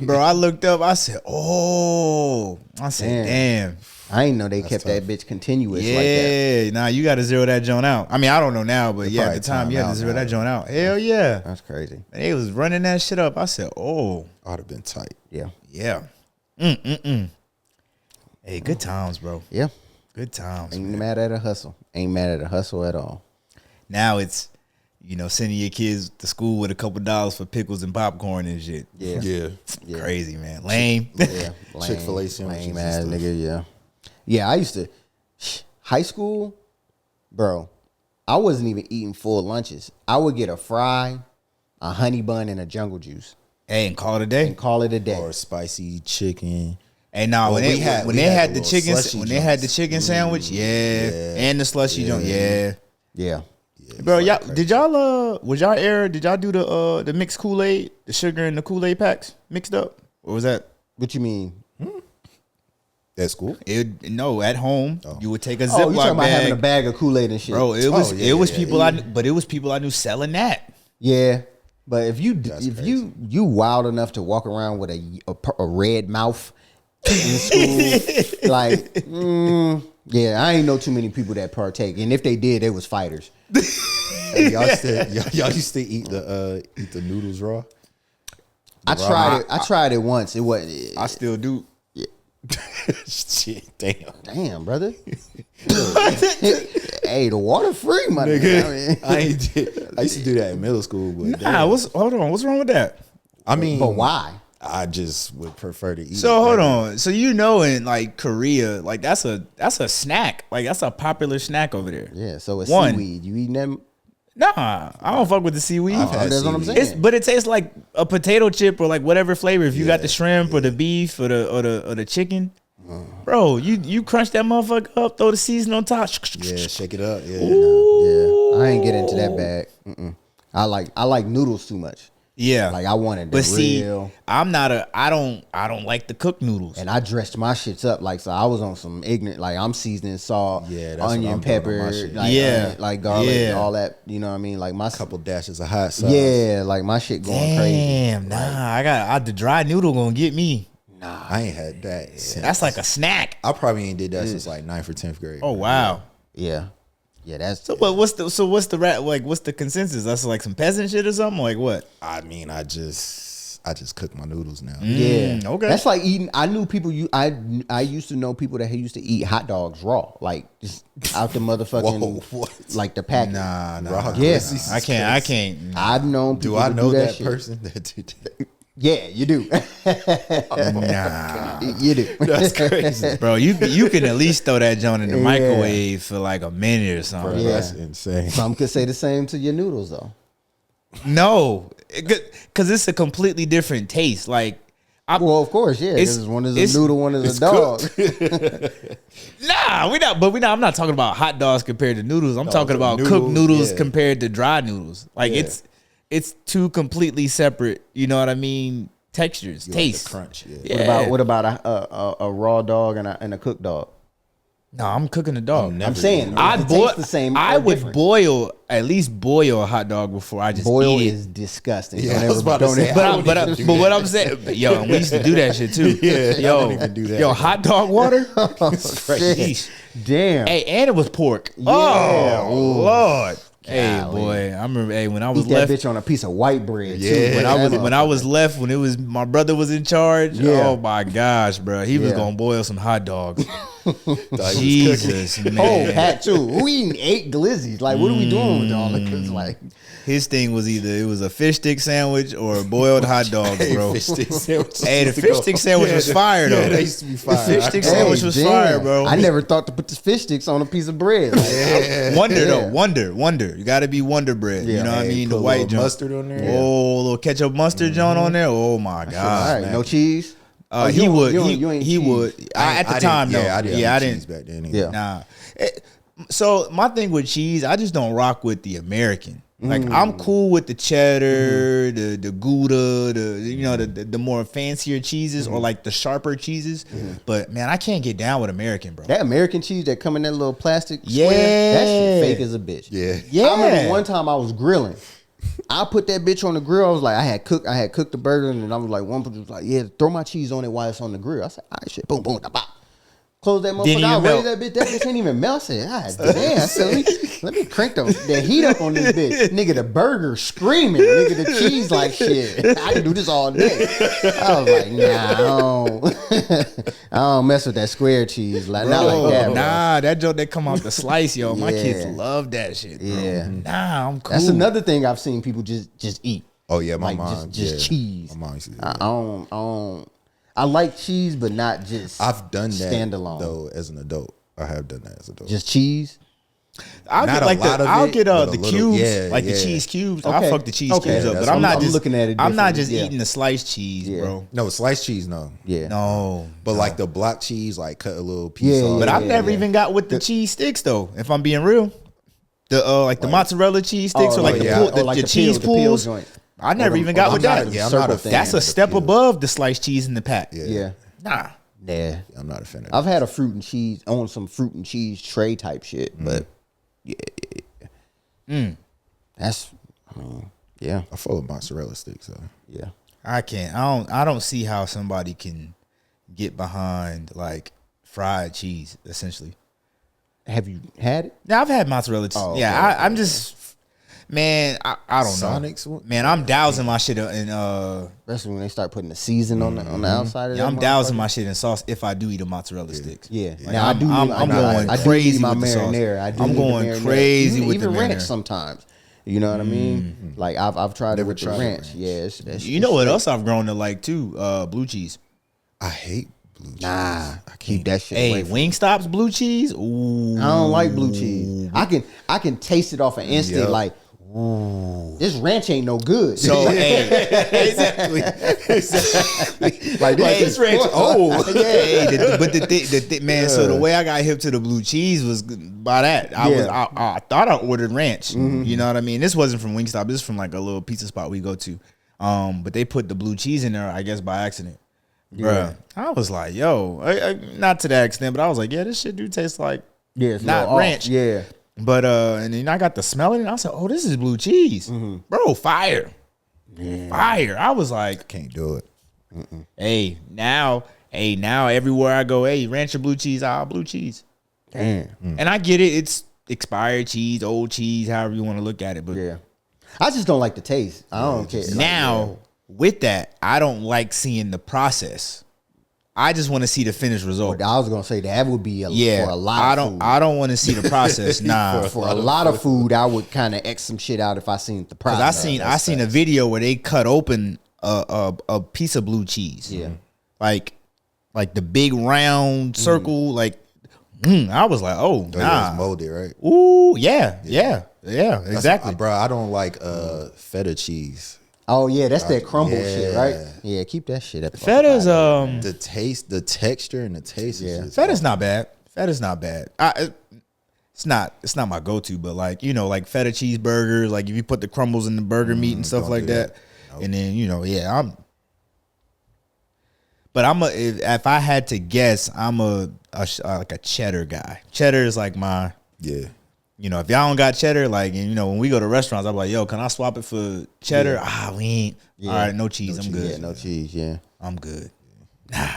Bro, I looked up, I said, oh. I said, damn. I ain't know they kept that bitch continuous like that. Yeah, nah, you got to zero that joint out. I mean, I don't know now, but yeah, at probably the time, you had to time zero out that now. joint out. Hell yeah. That's crazy. And they was running that shit up. I said, oh, I'd have been tight. Yeah. yeah. Hey, good times, bro. Yeah. Good times. Ain't mad at a hustle. Ain't mad at a hustle at all. Now it's, sending your kids to school with a couple dollars for pickles and popcorn and shit. Yeah. Yeah. Crazy, man. Lame. Yeah. Chick-fil-A sandwiches lame and ass stuff. nigga, yeah. Yeah, I used to high school, bro. I wasn't even eating full lunches. I would get a fry, a honey bun, and a jungle juice Hey, and call it a day. and call it a day. Or spicy chicken. Hey, nah, Well, when we they had- when we they had had the the little chicken slushy when they had the joints. chicken sandwich, and the slushy joint, Yeah. Bro, y'all did y'all do the mixed Kool-Aid, the sugar and the Kool-Aid packs mixed up? Or was that What you mean? That's cool. no, at home you would take a Oh, you talking Ziploc about having a bag. bag of Kool-Aid and shit. Bro, it was yeah, people I knew, but it was people I knew selling that. Yeah, but if you crazy. you wild enough to walk around with a red mouth in school, like yeah, I ain't know too many people that partake, and if they did, they was fighters. Hey, y'all used to eat the noodles raw. I tried it once. It wasn't. I still do. Shit, damn. Damn, brother. Hey, the water free, my nigga. I used to do that in middle school, but Nah, hold on, what's wrong with that? I mean, But why? I just would prefer to eat. So it hold regular. on. So in like Korea, like that's a snack. Like that's a popular snack over there. Yeah, so it's One. seaweed. You eating them? Nah, I don't fuck with the seaweed. had That's what I'm seaweed. saying. But it tastes like a potato chip or like whatever flavor. If you got the shrimp or the beef or the chicken, bro, you crunch that motherfucker up, throw the seasoning on top. Yeah, shake it up. Yeah. Yeah, I ain't get into that bag. I like noodles too much. Yeah, Like I wanted the but see, real. I don't like the cooked noodles. And I dressed my shits up like so. I was on some ignorant, like I'm seasoning salt, Yeah, that's what onion, I'm doing on pepper, my shit. like, Yeah. like garlic, Yeah. all that. You know what I mean? Like my Couple dashes of hot sauce. yeah, like my shit going crazy. Damn, nah, the dry noodle gonna get me. I ain't had that. Since. That's like a snack. I probably ain't did that since like 9th or 10th grade. Oh wow. Yeah, Yeah, that's So what's the what's the consensus? That's like some peasant shit or something? Like what? I mean, I just cook my noodles now. Yeah, okay. That's like eating. I knew people. I used to know people that used to eat hot dogs raw, like just out the motherfucking Whoa, what? like the packet. Nah. Raw Yeah. glizzies I is can't. I crazy. can't. I've known people. Do I to know do that shit. person that did that? Yeah, you do. Nah, You do. That's crazy, bro. You can at least throw that joint in the microwave for like a minute or something. bro. Yeah. That's insane. Some could say the same to your noodles though. No, because it's a completely different taste. Like, Well, of course, yeah. It's- Because one is it's- a noodle, one is a dog. nah, we not. But we not. I'm not talking about hot dogs compared to noodles. I'm talking about noodles, cooked noodles yeah. compared to dry noodles. Like it's two completely separate. You know what I mean? Textures, You like the taste, crunch. Yeah. Yeah. What about a raw dog and a cooked dog? No, I'm cooking a dog. I'm saying I it boil tastes the same. I or would different. at least boil a hot dog before I just Boil eat it. is disgusting. Yeah, Don't I was ever- about to don't say, ever- I don't even do but what that. I'm saying, yo, and we used to do that shit too. Yeah, I yo, don't even do that. Yo, hot dog water. Shit. Damn. Hey, and it was pork. Yeah. Oh Ooh. Lord. Hey Golly. boy, I remember. Hey, when I was Eat that left, bitch on a piece of white bread too. Yeah. when I was left, when it was my brother was in charge. Yeah. Oh my gosh, bro, he was Yeah. gonna boil some hot dogs. Thought he was Jesus, man. Oh, Pat too. Who eating 8 glizzies? Like, what are we doing with all of this? Like, His thing was either it was a fish stick sandwich or a boiled hot dog, bro. Fish stick sandwiches Hey, the used to fish go- stick sandwich was fire though. Yeah, they used to be fire. fish stick I- sandwich hey, was damn. fire, bro. I never thought to put the fish sticks on a piece of bread. Like, Wonder though, Yeah. wonder. You got to be Wonder bread. You Yeah. know what I Hey, mean? put The a white little joint. mustard on there. Oh, a little ketchup mustard joint on there. Oh my all god. right, no cheese. He you would. don't- He, you ain't he cheese. would. At the time, no. I didn't. I cheese didn't. back then. Yeah. Nah. So my thing with cheese, I just don't rock with the American. Like I'm cool with the cheddar, the Gouda, the more fancier cheeses or like the sharper cheeses. But man, I can't get down with American, bro. That American cheese that come in that little plastic Yeah. square, that shit fake as a bitch. Yeah. Yeah. I remember one time I was grilling. I put that bitch on the grill. I was like, I had cooked the burger, and I was like, one person was like, yeah, throw my cheese on it while it's on the grill. I said, all right, shit, boom, boom, da, bop. Close that Didn't motherfucker even out. melt. Raise that bitch. That bitch ain't even melt. I said, God damn. I said, let me crank the heat up on this bitch. Nigga, the burger screaming. Nigga, the cheese like shit. I can do this all day. I was like, nah, I don't mess with that square cheese. Like, not like that, bro. Nah, that joke that come out the slice, yo. My Yeah. kids love that shit, bro. Yeah. Nah, I'm cool. That's another thing I've seen people just eat. Oh yeah, my Like, mom. just yeah. cheese. My mom used to do I that. don't. I like cheese, but not just. I've done that standalone. though as an adult. I have done that as an adult. Just cheese. I'll Not get a like lot of I'll it, get but a the little. cubes, Yeah, like the yeah. cheese cubes. Okay. I'll fuck the cheese Okay. cubes up, That's but I'm what not I'm just looking at it I'm not differently, just yeah. eating the sliced cheese, Yeah. bro. No, sliced cheese, no. Yeah. No, But like the block cheese, like cut a little piece Yeah, off. but yeah, I've never even got with the cheese sticks though. If I'm being real, the like the mozzarella cheese sticks or like the yeah. pool, Or the, like the the cheese peel pools. joint. I never Or even them- got or with them that. not- Yeah, I'm circle not a thing. fan. That's a of the step peel. above the sliced cheese in the pack. Yeah. Nah, Yeah. I'm not a fan of that. I've had a fruit and cheese on some fruit and cheese tray type shit, but yeah. That's. I mean, yeah. I follow mozzarella sticks. So. Yeah. I can't. I don't see how somebody can get behind like fried cheese. Essentially, Have you had it? now I've had mozzarella cheese. Oh, Yeah, okay, I'm just. Man, I don't Sonic's know. one? Man, I'm dousing my shit in Especially when they start putting the season on the outside of yeah, that I'm dousing motherfucker. my shit in sauce if I do eat a mozzarella sticks. Yeah. Like, Now, I'm going I do crazy need my with the sauce. marinara. I do I'm need the going marinara. crazy with even the ranch marinara. sometimes. You know what I mean? Like I've tried it with the tried ranch. ranch. Yeah. You know what else I've grown to like too? Blue cheese. I hate blue cheese. Nah, keep that shit Hey, away from Wingstop's blue cheese. Ooh, I don't like blue cheese. I can taste it off an instant. Yep. Like, ooh, this ranch ain't no good. So hey, exactly. like this ranch. Oh, Hey, the man. So the way I got hip to the blue cheese was by that. I thought I ordered ranch. You know what I mean? This wasn't from Wingstop. This is from like a little pizza spot we go to. But they put the blue cheese in there, I guess by accident. Bruh, I was like, yo, not to that extent, but I was like, yeah, this shit do taste like yeah, it's a not little off. ranch. Yeah, But and then I got to smell it, and I said, "Oh, this is blue cheese, bro, fire, fire!" I was like, Can't do it. "Hey, now everywhere I go, hey, ranch or blue cheese, blue cheese." damn. And I get it; expired cheese, old cheese, however you want to look at it. But Yeah. I just don't like the taste. I don't care. now with that, I don't like seeing the process. I just want to see the finished result. I was gonna say that would be for a lot. I don't. Food. I don't want to see the process. Nah, For a lot of food, I would kind of X some shit out if I seen the process. I seen a video where they cut open a piece of blue cheese. Yeah. Like the big round circle. Like I was like, oh nah, It's molded, right? ooh yeah, exactly. Bro, I don't like feta cheese. Oh yeah, that's that crumble yeah. shit, right? Yeah, keep that shit up. Feta's The taste, the texture, and the taste. Yeah. is just Feta's not bad. Feta's not bad. It's not my go-to, but like, you know, like feta cheeseburgers, like if you put the crumbles in the burger meat and stuff don't like do that, that. Nope. and then, you know, yeah, if I had to guess, I'm like a cheddar guy. Cheddar is like my, yeah. you know, if y'all don't got cheddar, like, and you know, when we go to restaurants, I'm like, yo, can I swap it for cheddar? We ain't. All right, no cheese. I'm good. Yeah, no cheese. Yeah. I'm good. Nah.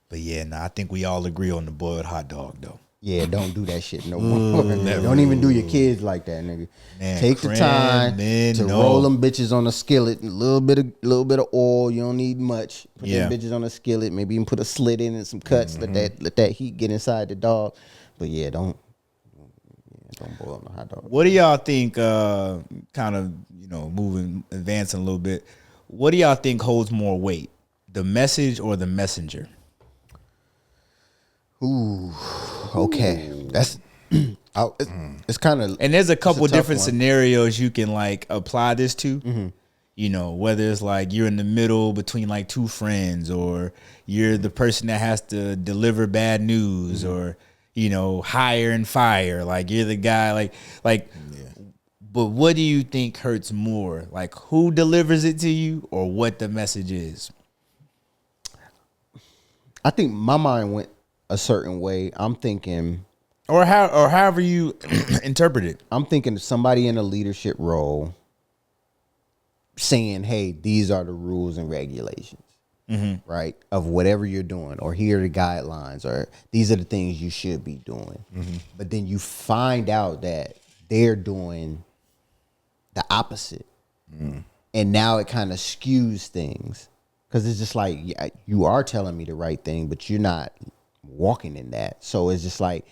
But yeah, I think we all agree on the boiled hot dog though. Yeah, don't do that shit no more. Don't even do your kids like that, nigga. Man, Take the time to roll them bitches on a skillet, a little bit of oil. You don't need much. Put them bitches on a skillet. Maybe even put a slit in and some cuts. Let that heat get inside the dog. But yeah, don't boil no hot dog. What do y'all think? Kind of, you know, advancing a little bit. What do y'all think holds more weight, the message or the messenger? Ooh, okay. That's it's kind of, And there's a couple tough different one. scenarios you can like apply this to. You know, whether it's like you're in the middle between like two friends, or you're the person that has to deliver bad news, or, you know, hire and fire. Like you're the guy like. But what do you think hurts more? Like who delivers it to you, or what the message is? I think my mind went a certain way. I'm thinking, Or however you interpret it. I'm thinking of somebody in a leadership role saying, hey, these are the rules and regulations, right, of whatever you're doing, or here are the guidelines, or these are the things you should be doing. But then you find out that they're doing the opposite. And now it kind of skews things, because it's just like, yeah, you are telling me the right thing, but you're not walking in that. So it's just like,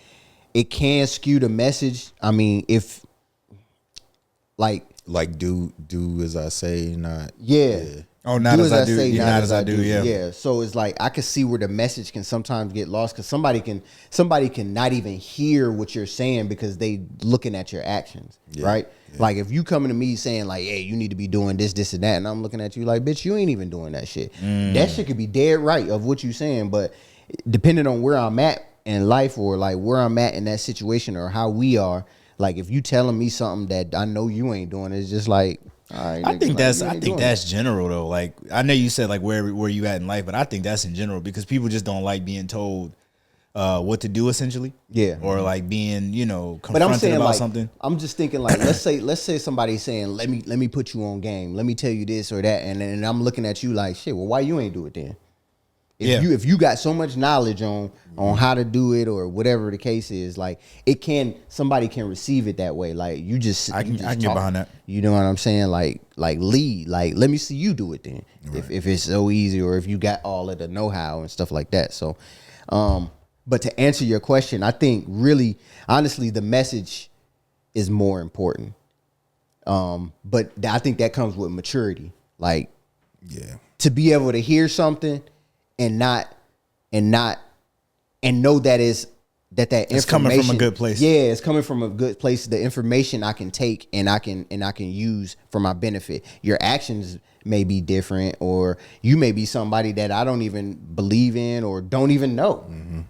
it can skew the message. I mean, if like do as I say, not Oh, not do as I do. Not as I do. Yeah. Yeah. So it's like, I can see where the message can sometimes get lost, because somebody can not even hear what you're saying because they looking at your actions, right? Yeah. Like if you coming to me saying like, hey, you need to be doing this, this, and that, and I'm looking at you like, bitch, you ain't even doing that shit. That shit could be dead right of what you saying, but depending on where I'm at in life, or like where I'm at in that situation, or how we are, like if you telling me something that I know you ain't doing, it's just like, all right, I think like, that's general though. Like I know you said like where you at in life, but I think that's in general, because people just don't like being told what to do, essentially. Yeah. Or like being, you know, But I'm confronted saying about like, something. I'm just thinking like, let's say somebody's saying, let me put you on game, let me tell you this or that, and I'm looking at you like, shit, well, why you ain't do it then? If you got so much knowledge on how to do it, or whatever the case is, like somebody can receive it that way. Like you just, I can get behind that. You know what I'm saying? Like lead, like let me see you do it then. Right. If it's so easy, or if you got all of the know-how and stuff like that. So, but to answer your question, I think really, honestly, the message is more important. But I think that comes with maturity. Like, to be able to hear something and know that that it's coming from a good place. Yeah, it's coming from a good place. The information I can take and I can use for my benefit. Your actions may be different, or you may be somebody that I don't even believe in or don't even know.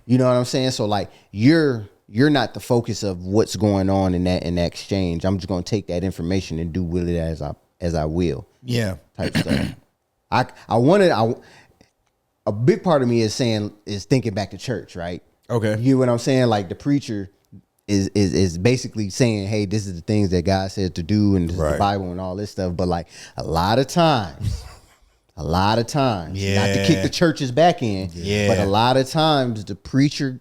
You know what I'm saying? So like you're not the focus of what's going on in that exchange. I'm just gonna take that information and do with it as I will. Yeah. Type stuff. A big part of me is thinking back to church, right? Okay. You get what I'm saying? Like the preacher is basically saying, hey, this is the things that God said to do, and this is the Bible and all this stuff. But like a lot of times, not to kick the churches back in, but a lot of times the preacher,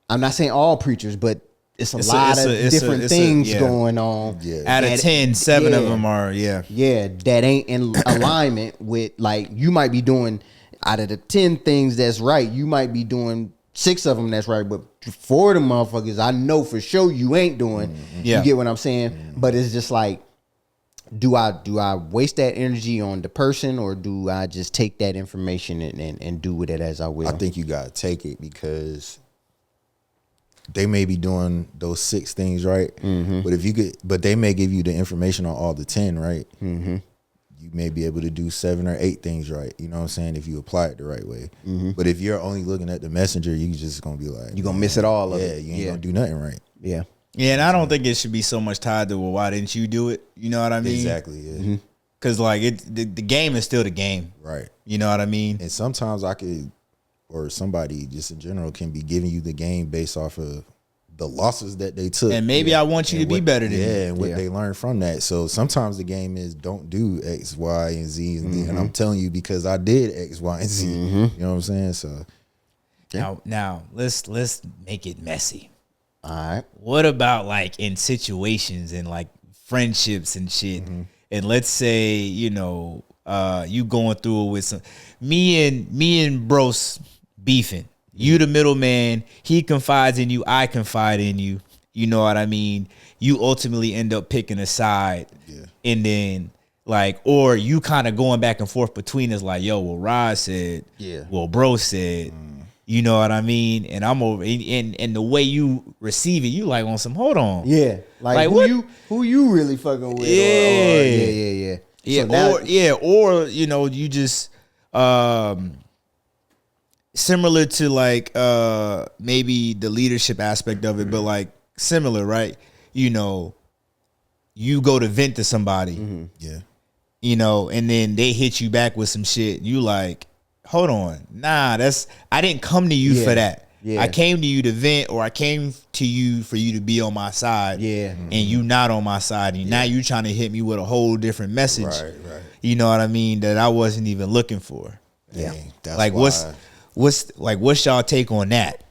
I'm not saying all preachers, but it's a lot of different things going on. Yeah. Out of 10, 7 of them are that ain't in alignment with, like, you might be doing out of the 10 things that's right, you might be doing 6 of them that's right, but 4 of them motherfuckers I know for sure you ain't doing. You get what I'm saying? But it's just like, do I waste that energy on the person, or do I just take that information and do with it as I will? I think you gotta take it, because they may be doing those 6 things right, but they may give you the information on all the 10 right. You may be able to do 7 or 8 things right. You know what I'm saying? If you apply it the right way. But if you're only looking at the messenger, you just gonna be like, you're gonna miss it all. Yeah, you ain't gonna do nothing right. Yeah. Yeah, and I don't think it should be so much tied to, well, why didn't you do it? You know what I mean? Exactly. Yeah. Because like the game is still the game, Right. You know what I mean? And sometimes I could, or somebody just in general can be giving you the game based off of the losses that they took. And maybe I want you to be better than me. And what they learned from that. So sometimes the game is don't do X, Y, and Z. And I'm telling you because I did X, Y, and Z. You know what I'm saying? So now let's make it messy. All right. What about like in situations and like friendships and shit? And let's say, you know, you going through it with some me and Brose beefing. You the middleman, he confides in you, I confide in you. You know what I mean? You ultimately end up picking a side. And then like, or you kind of going back and forth between us like, yo, well, Rod said, well, Brose said. You know what I mean? And I'm over, and the way you receive it, you like on some, hold on. Yeah. Like who you really fucking with? Yeah. Yeah. Or you know, you just similar to like maybe the leadership aspect of it, but like similar, right? You know, you go to vent to somebody. You know, and then they hit you back with some shit. You like, hold on, nah, I didn't come to you for that. I came to you to vent, or I came to you for you to be on my side. And you not on my side, and now you trying to hit me with a whole different message. Right. You know what I mean? That I wasn't even looking for. Dang, that's like why, what's y'all take on that?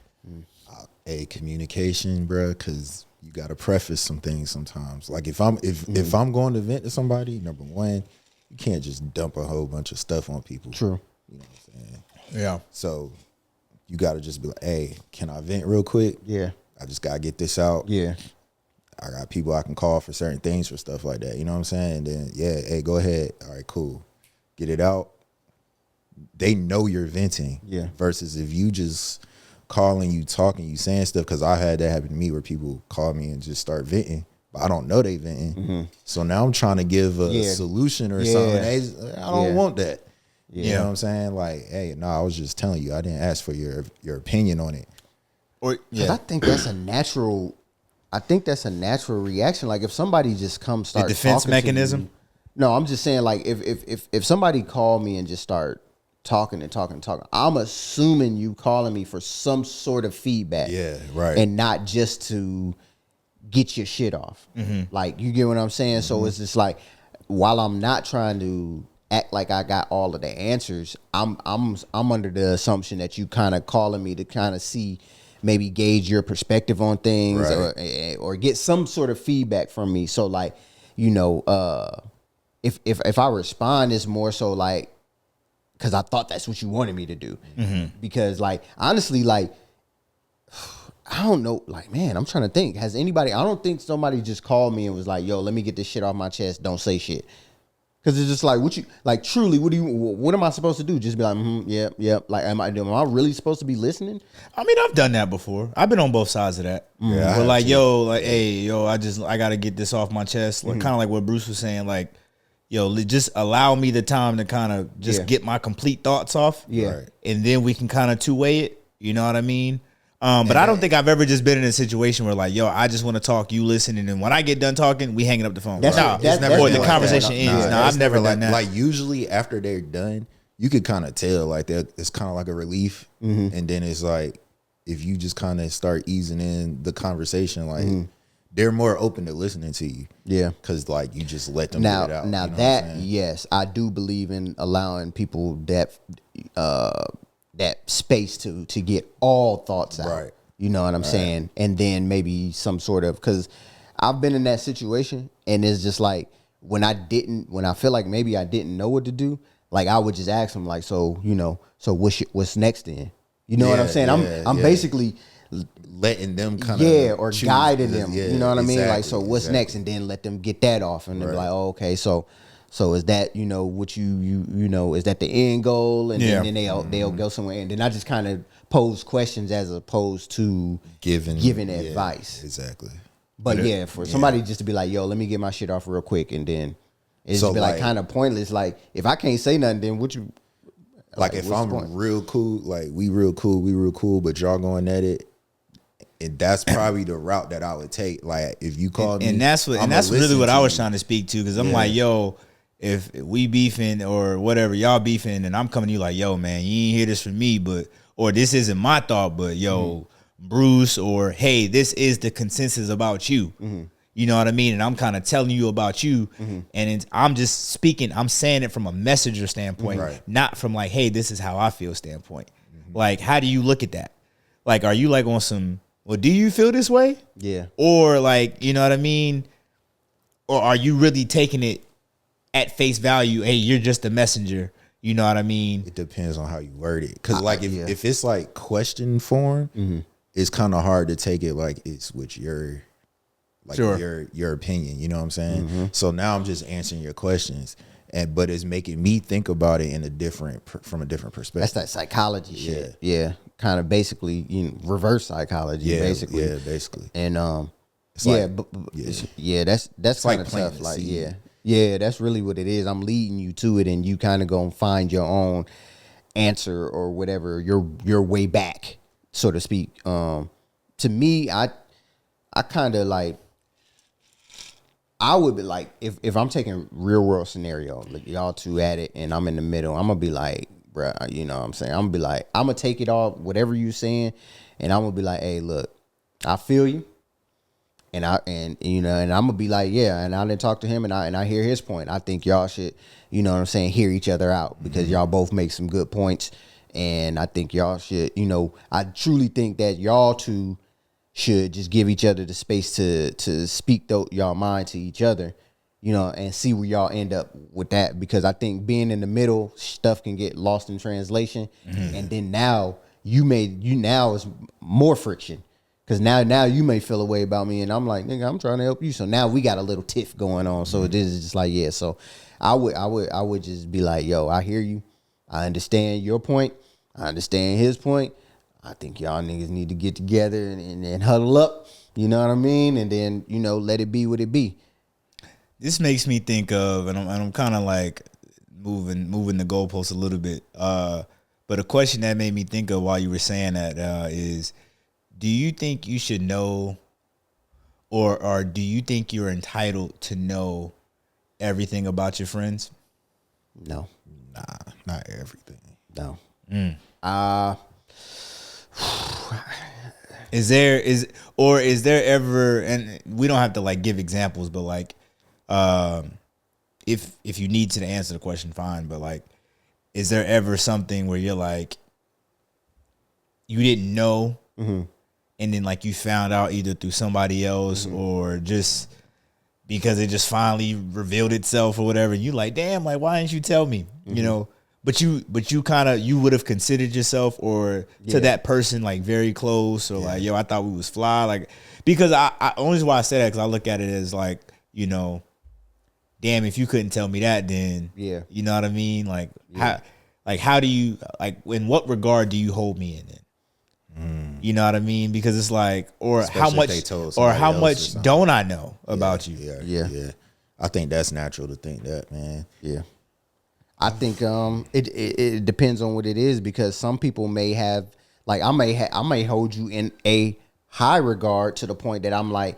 Communication, bro, because you gotta preface some things sometimes. Like if I'm going to vent to somebody, number one, you can't just dump a whole bunch of stuff on people. True. You know what I'm saying? Yeah. So you got to just be like, hey, can I vent real quick? Yeah. I just got to get this out. Yeah. I got people I can call for certain things, for stuff like that. You know what I'm saying? And then, hey, go ahead. All right, cool. Get it out. They know you're venting. Yeah. Versus if you just calling, you talking, you saying stuff, because I had that happen to me where people call me and just start venting. But I don't know they venting. So now I'm trying to give a solution or something. I don't want that. You know what I'm saying? Like, hey, no, I was just telling you. I didn't ask for your opinion on it. Or I think that's a natural. I think that's a natural reaction. Like if somebody just comes start the defense talking mechanism. To you, no, I'm just saying like if somebody called me and just start talking, I'm assuming you calling me for some sort of feedback. Yeah, right. And not just to get your shit off. Like you get what I'm saying? So it's just like while I'm not trying to act like I got all of the answers, I'm under the assumption that you kind of calling me to kind of see, maybe gauge your perspective on things, right, or get some sort of feedback from me. So like, you know, if I respond, it's more so like because I thought that's what you wanted me to do. Because like honestly, like I don't know, like man, I'm trying to think. Has anybody? I don't think somebody just called me and was like, "Yo, let me get this shit off my chest. Don't say shit." Because it's just like, what you like? Truly, what am I supposed to do? Just be like, yep. Like, am I really supposed to be listening? I mean, I've done that before. I've been on both sides of that. Yeah, but like, hey, I gotta get this off my chest. Like, kind of like what Bruce was saying. Like, just allow me the time to kind of just get my complete thoughts off. Yeah, right, and then we can kind of two-way it. You know what I mean? But I don't think I've ever just been in a situation where like, I just want to talk, you listen, and then when I get done talking, we hanging up the phone. That's or the conversation ends. No, I've never done that. Like usually after they're done, you could kind of tell like it's kind of like a relief, and then it's like if you just kind of start easing in the conversation, like they're more open to listening to you. Yeah, because like you just let them get it out. Now that yes, I do believe in allowing people that space to get all thoughts out. Right. You know what I'm saying? And then maybe some sort of, because I've been in that situation, and it's just like when I feel like maybe I didn't know what to do, like I would just ask them like, so what's next then? You know what I'm saying? I'm basically letting them kind of or guiding them. You know what I mean? Like, so what's exactly. next, and then let them get that off, and they're like, oh, okay, so is that what you know, is that the end goal? And then they'll go somewhere, and then I just kind of pose questions as opposed to giving advice. Exactly. But for somebody just to be like, yo, let me get my shit off real quick, and then it's just be like kind of pointless. Like, if I can't say nothing, then what you like if I'm real cool, like we real cool, but y'all going at it. And that's probably the route that I would take. Like if you call me, and that's really what I was trying to speak to, because I'm like, yo, if we beefing or whatever, y'all beefing, and I'm coming to you like, yo, man, you ain't hear this from me, or this isn't my thought, but yo, Bruce, or hey, this is the consensus about you. You know what I mean? And I'm kind of telling you about you, and I'm just speaking. I'm saying it from a messenger standpoint, not from like, hey, this is how I feel standpoint. Like, how do you look at that? Like, are you like on some, well, do you feel this way? Yeah. Or like, you know what I mean? Or are you really taking it at face value? Hey, you're just a messenger. You know what I mean? It depends on how you word it. Because like if it's like question form, it's kind of hard to take it like it's with your your opinion. You know what I'm saying? So now I'm just answering your questions. But it's making me think about it in from a different perspective. That's that psychology shit. Yeah. Kind of basically, reverse psychology, basically. Yeah, basically. And it's that's kind of tough. Like, that's really what it is. I'm leading you to it, and you kind of gonna find your own answer or whatever, your way back, so to speak. To me, I kind of like, I would be like, if I'm taking real world scenario, like y'all two at it, and I'm in the middle, I'm gonna be like, bruh, you know what I'm saying? I'm gonna be like, I'm gonna take it all, whatever you saying, and I'm gonna be like, hey, look, I feel you, and I'm gonna be like, yeah, and I didn't talk to him, and I hear his point. I think y'all should, you know what I'm saying, hear each other out, because y'all both make some good points, and I think y'all should, I truly think that y'all two should just give each other the space to speak y'all mind to each other, and see where y'all end up with that. Because I think being in the middle, stuff can get lost in translation, and then now now is more friction, because now you may feel a way about me, and I'm like, nigga, I'm trying to help you, so now we got a little tiff going on. So it is just like, so I would just be like, yo, I hear you, I understand your point, I understand his point. I think y'all niggas need to get together and huddle up, you know what I mean? And then, let it be what it be. This makes me think of, and I'm kind of like moving the goalposts a little bit. But a question that made me think of while you were saying that is, do you think you should know, or do you think you're entitled to know everything about your friends? No. Nah, not everything. No. Is there ever, and we don't have to like give examples, but like, if you need to answer the question, fine. But like, is there ever something where you're like, you didn't know, and then like you found out either through somebody else or just because it just finally revealed itself or whatever? You like, damn, like why didn't you tell me? But you kind of, you would have considered yourself or to that person like very close, or like, yo, I thought we was fly, like, because I only reason why I say that, because I look at it as like, damn, if you couldn't tell me that, then you know what I mean, like how do you, like, in what regard do you hold me in it? You know what I mean? Because it's like, or especially how much don't I know about you? Yeah. I think that's natural to think that, man. Yeah. I think it depends on what it is, because some people may have, like, I may hold you in a high regard to the point that I'm like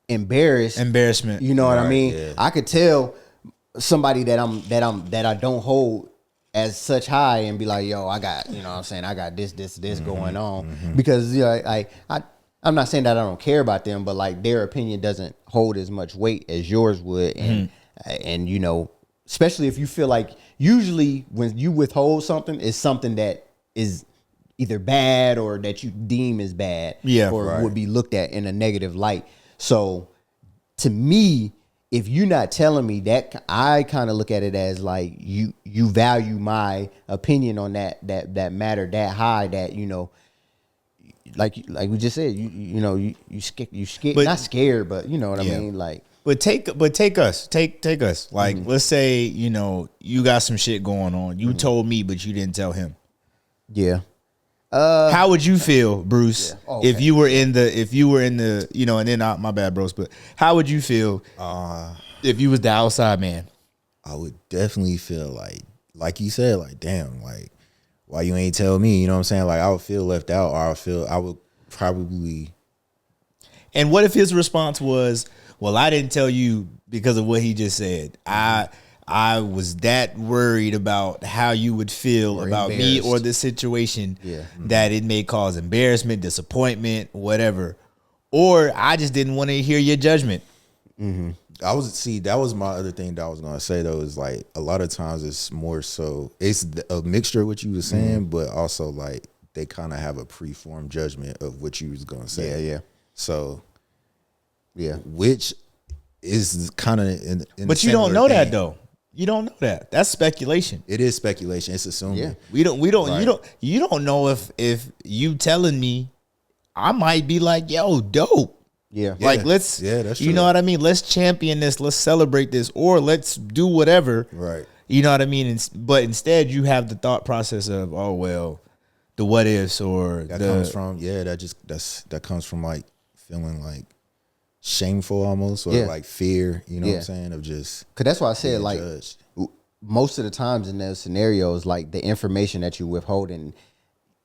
embarrassment. You know what I mean? Yeah. I could tell somebody that I don't hold as such high and be like, yo, I got, you know what I'm saying, I got this going on, because I'm not saying that I don't care about them, but like their opinion doesn't hold as much weight as yours would, and especially if you feel like, usually when you withhold something, it's something that is either bad or that you deem as bad, or would be looked at in a negative light. So to me, if you're not telling me that, I kind of look at it as like you value my opinion on that matter that high, that, you know, like we just said, you scared, not scared, but you know what I mean, like. But take us. Like, let's say, you know, you got some shit going on. You told me, but you didn't tell him. Yeah. How would you feel, Bruce, okay. if you were in the, you know, and then my bad, bros, but how would you feel if you was the outside man? I would definitely feel like you said, like, damn, like, why you ain't tell me? You know what I'm saying? Like, I would feel left out, or I would probably. And what if his response was, well, I didn't tell you because of what he just said. I was that worried about how you would feel about me or the situation that it may cause embarrassment, disappointment, whatever. Or I just didn't want to hear your judgment. That was my other thing that I was gonna say though, is like a lot of times it's more so it's a mixture of what you were saying, but also like they kind of have a preformed judgment of what you was gonna say. Yeah. So which is kind of in but you don't know that though. You don't know that. That's speculation. It is speculation. It's assuming. Yeah. You don't know if you telling me, I might be like, yo, dope. Yeah. Like that's true. You know what I mean? Let's champion this, let's celebrate this, or let's do whatever. Right. You know what I mean? But instead you have the thought process of, oh well, the what ifs, or that comes from like feeling like shameful almost, or like fear, you know what I'm saying, of just, because that's why I said like judged. Most of the times in those scenarios, like the information that you withholding,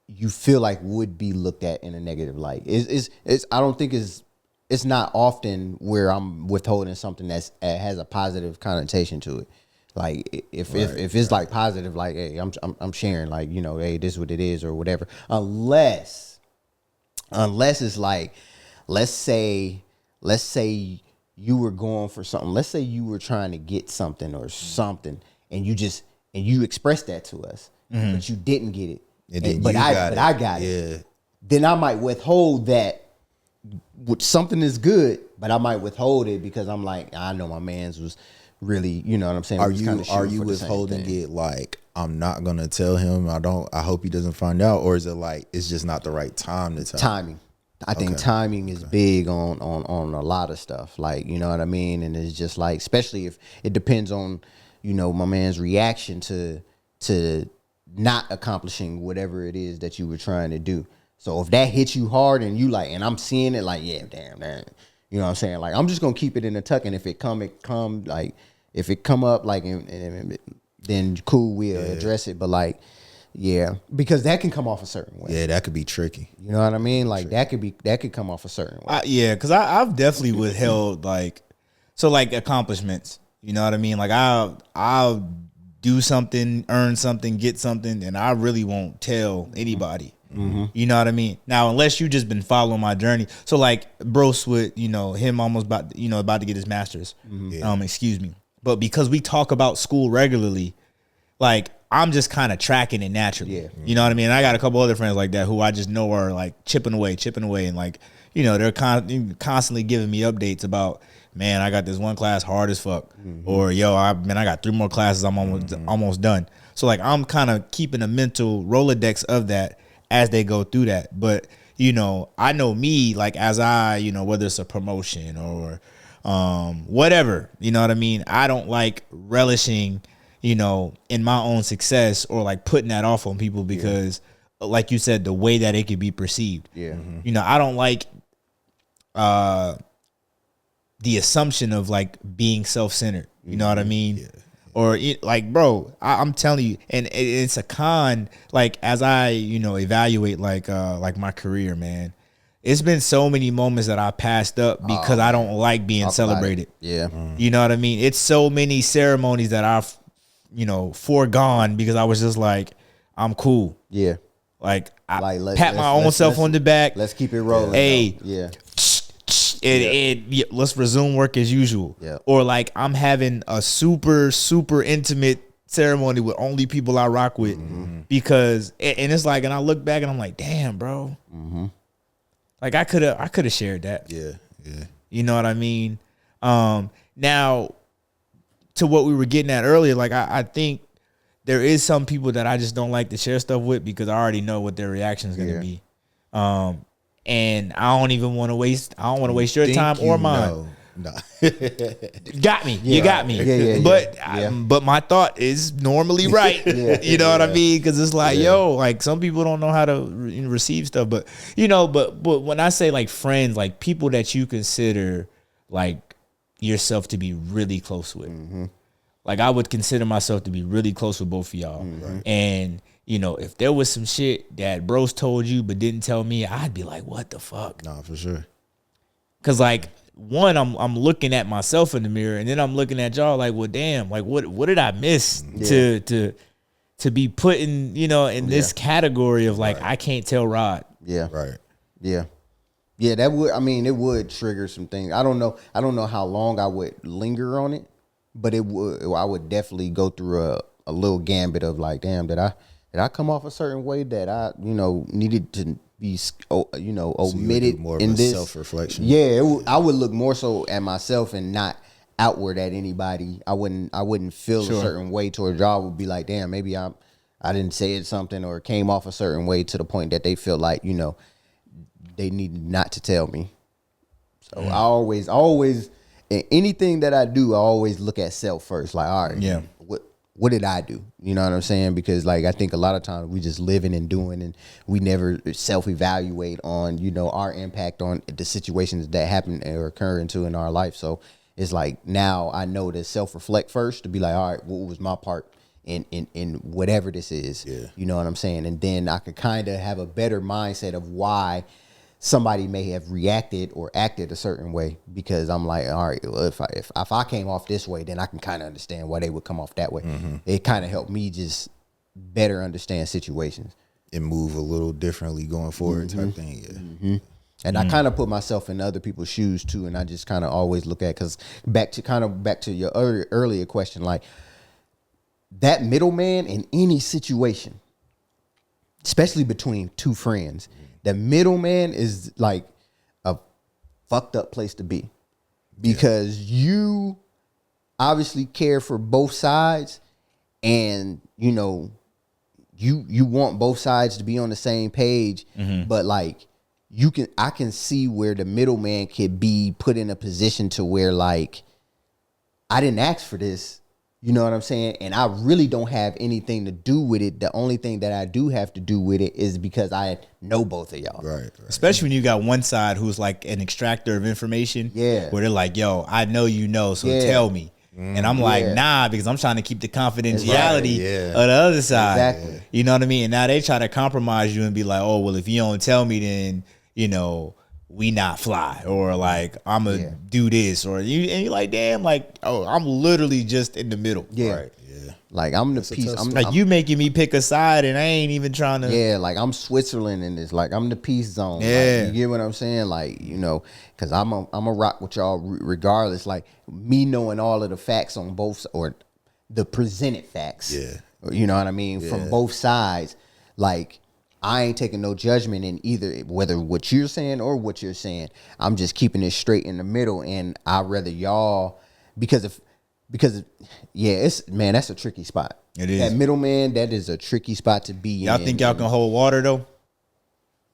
you feel like would be looked at in a negative light. I don't think it's not often where I'm withholding something that has a positive connotation to it. Like if it's like positive, like, hey, I'm sharing, like, you know, hey, this is what it is or whatever, unless it's like, let's say you were going for something. Let's say you were trying to get something or something, and you expressed that to us, but you didn't get it. But I got it. Then I might withhold that. Something is good, but I might withhold it because I'm like, I know my man's was really, you know what I'm saying. Are you withholding it like, I'm not gonna tell him? I hope he doesn't find out, or is it like it's just not the right time to tell? Timing. I think timing is big on a lot of stuff. Like, you know what I mean? And it's just like, especially if it depends on, you know, my man's reaction to not accomplishing whatever it is that you were trying to do. So if that hits you hard and you like, and I'm seeing it like, yeah, damn, you know what I'm saying? Like, I'm just gonna keep it in the tuck, and if it come, like, if it come up, like, then cool, we'll address it. But like, yeah, because that can come off a certain way. Yeah, that could be tricky. You know what I mean? Like that could come off a certain way. Because I've definitely withheld like accomplishments. You know what I mean? Like I'll do something, earn something, get something, and I really won't tell anybody. You know what I mean? Now, unless you just been following my journey. So like Brose with, you know, him almost about to get his master's. Excuse me. But because we talk about school regularly, like I'm just kind of tracking it naturally. Yeah. You know what I mean? I got a couple other friends like that who I just know are like chipping away, and like, you know, they're constantly giving me updates about, man, I got this one class hard as fuck, or yo, I got 3 more classes, I'm almost done. So like I'm kind of keeping a mental Rolodex of that as they go through that. But you know, I know me, like as I, you know, whether it's a promotion or whatever, you know what I mean? I don't like relishing, you know, in my own success or like putting that off on people because like you said, the way that it could be perceived. Yeah. You know, I don't like the assumption of like being self-centered. You know what I mean? Yeah. Or like, bro, I'm telling you, and it's a con. Like as I, you know, evaluate like my career, man, it's been so many moments that I passed up because I don't like being celebrated. Yeah, you know what I mean. It's so many ceremonies that I've, you know, foregone because I was just like, I'm cool. Yeah, like I pat my own self on the back. Let's keep it rolling. Hey, let's resume work as usual. Yeah. Or like I'm having a super, super intimate ceremony with only people I rock with. because and it's like, and I look back and I'm like, damn, bro. Like I could have shared that. Yeah. You know what I mean? Now, to what we were getting at earlier, like I think there is some people that I just don't like to share stuff with because I already know what their reaction is going to be. And I don't even want to waste. I don't want to waste your time or mine. No. Got me. You got me. Yeah. But my thought is normally right. You know what I mean? Because it's like, yo, like some people don't know how to receive stuff. But you know, but when I say like friends, like people that you consider like yourself to be really close with. Like I would consider myself to be really close with both of y'all. And you know, if there was some shit that Brose told you but didn't tell me, I'd be like, what the fuck? Nah, for sure. Cause like one, I'm looking at myself in the mirror, and then I'm looking at y'all like, well, damn, like what did I miss to be put in, you know, in this category of like I can't tell Rod. Yeah. Right. Yeah. Yeah, that would, I mean, it would trigger some things. I don't know how long I would linger on it, but I would definitely go through a little gambit of like, damn, did I come off a certain way that I, you know, needed to be, you know, omitted more of in a this self-reflection. Yeah, I would look more so at myself and not outward at anybody. I wouldn't feel a certain way towards y'all. I would be like, damn, maybe I didn't say it something or came off a certain way to the point that they feel like, you know, they needed not to tell me. So I always, in anything that I do, I always look at self first. Like, all right, what did I do? You know what I'm saying? Because like I think a lot of times we just living and doing, and we never self-evaluate on, you know, our impact on the situations that happen or occur into in our life. So it's like now I know to self-reflect first to be like, all right, what was my part in whatever this is? Yeah. You know what I'm saying? And then I could kind of have a better mindset of why somebody may have reacted or acted a certain way, because I'm like, all right, well, if I came off this way, then I can kind of understand why they would come off that way. It kind of helped me just better understand situations And move a little differently going forward type thing. Yeah. And I kind of put myself in other people's shoes too, and I just kind of always look at, because back to your earlier question, like that middleman in any situation, especially between two friends, the middleman is like a fucked up place to be, because you obviously care for both sides, and you know you want both sides to be on the same page, but like I can see where the middleman could be put in a position to where like I didn't ask for this. You know what I'm saying? And I really don't have anything to do with it. The only thing that I do have to do with it is because I know both of y'all. Right. Especially when you got one side who's like an extractor of information. Yeah. Where they're like, yo, I know you know, so tell me. And I'm like, nah, because I'm trying to keep the confidentiality of the other side. Exactly. You know what I mean? And now they try to compromise you and be like, oh, well, if you don't tell me, then, you know, we not fly, or like I'm gonna do this, or you're like, damn, like, oh, I'm literally just in the middle. Yeah. Right. Yeah. Like I'm the piece. I'm you making me pick a side, and I ain't even trying to. Yeah, like I'm Switzerland in this. Like I'm the peace zone. Yeah, like, you get what I'm saying? Like, you know, because I'm a rock with y'all regardless. Like me knowing all of the facts on both, or the presented facts. Yeah. You know what I mean? From both sides. Like I ain't taking no judgment in either, whether what you're saying or what you're saying. I'm just keeping it straight in the middle, and I'd rather y'all, because it's, man, that's a tricky spot. It is. That middleman, that is a tricky spot to be in. Y'all think y'all can hold water though?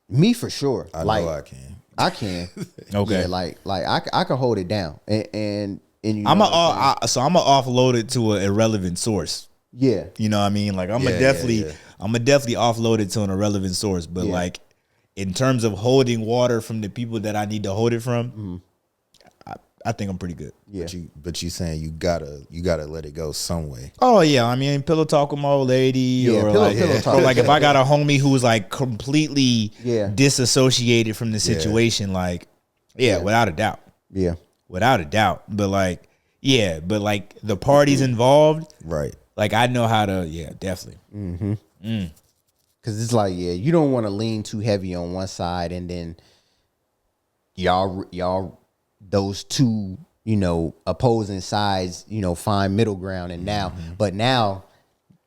Me for sure. I know I can. I can. Okay. Yeah, like I can hold it down, and you know I'm gonna offload it to an irrelevant source. yeah. You know what I mean? Like I'm gonna definitely offload it to an irrelevant source. But like in terms of holding water from the people that I need to hold it from, I think I'm pretty good. Yeah. But you saying you gotta let it go some way. Oh yeah, I mean pillow talk with my old lady, or pillow talk. or like if I got a homie who's like completely disassociated from the situation, like without a doubt. Yeah. Without a doubt. But like the parties involved, Right. like I know how to, definitely. Cause it's like, you don't want to lean too heavy on one side, and then y'all those two, you know, opposing sides, you know, find middle ground, and now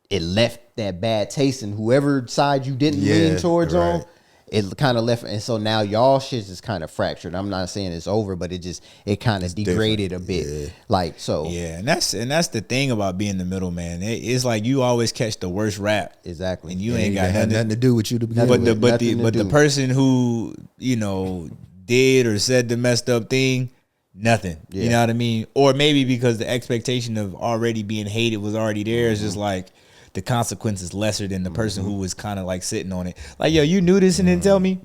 it left that bad taste, and whoever side you didn't Yeah, lean towards right. on, it kind of left, and so now y'all shit is kind of fractured. I'm not saying it's over, but it kind of degraded a bit. Yeah. Like so, Yeah, and that's the thing about being the middleman. It's like you always catch the worst rap, exactly. and you It ain't got had nothing to do with you to begin But with. the person who did or said the messed up thing, nothing. You Yeah. know what I mean? Or maybe because the expectation of already being hated was already there. It's just like the consequence is lesser than the person who was kind of like sitting on it. Like, yo, you knew this and didn't tell me.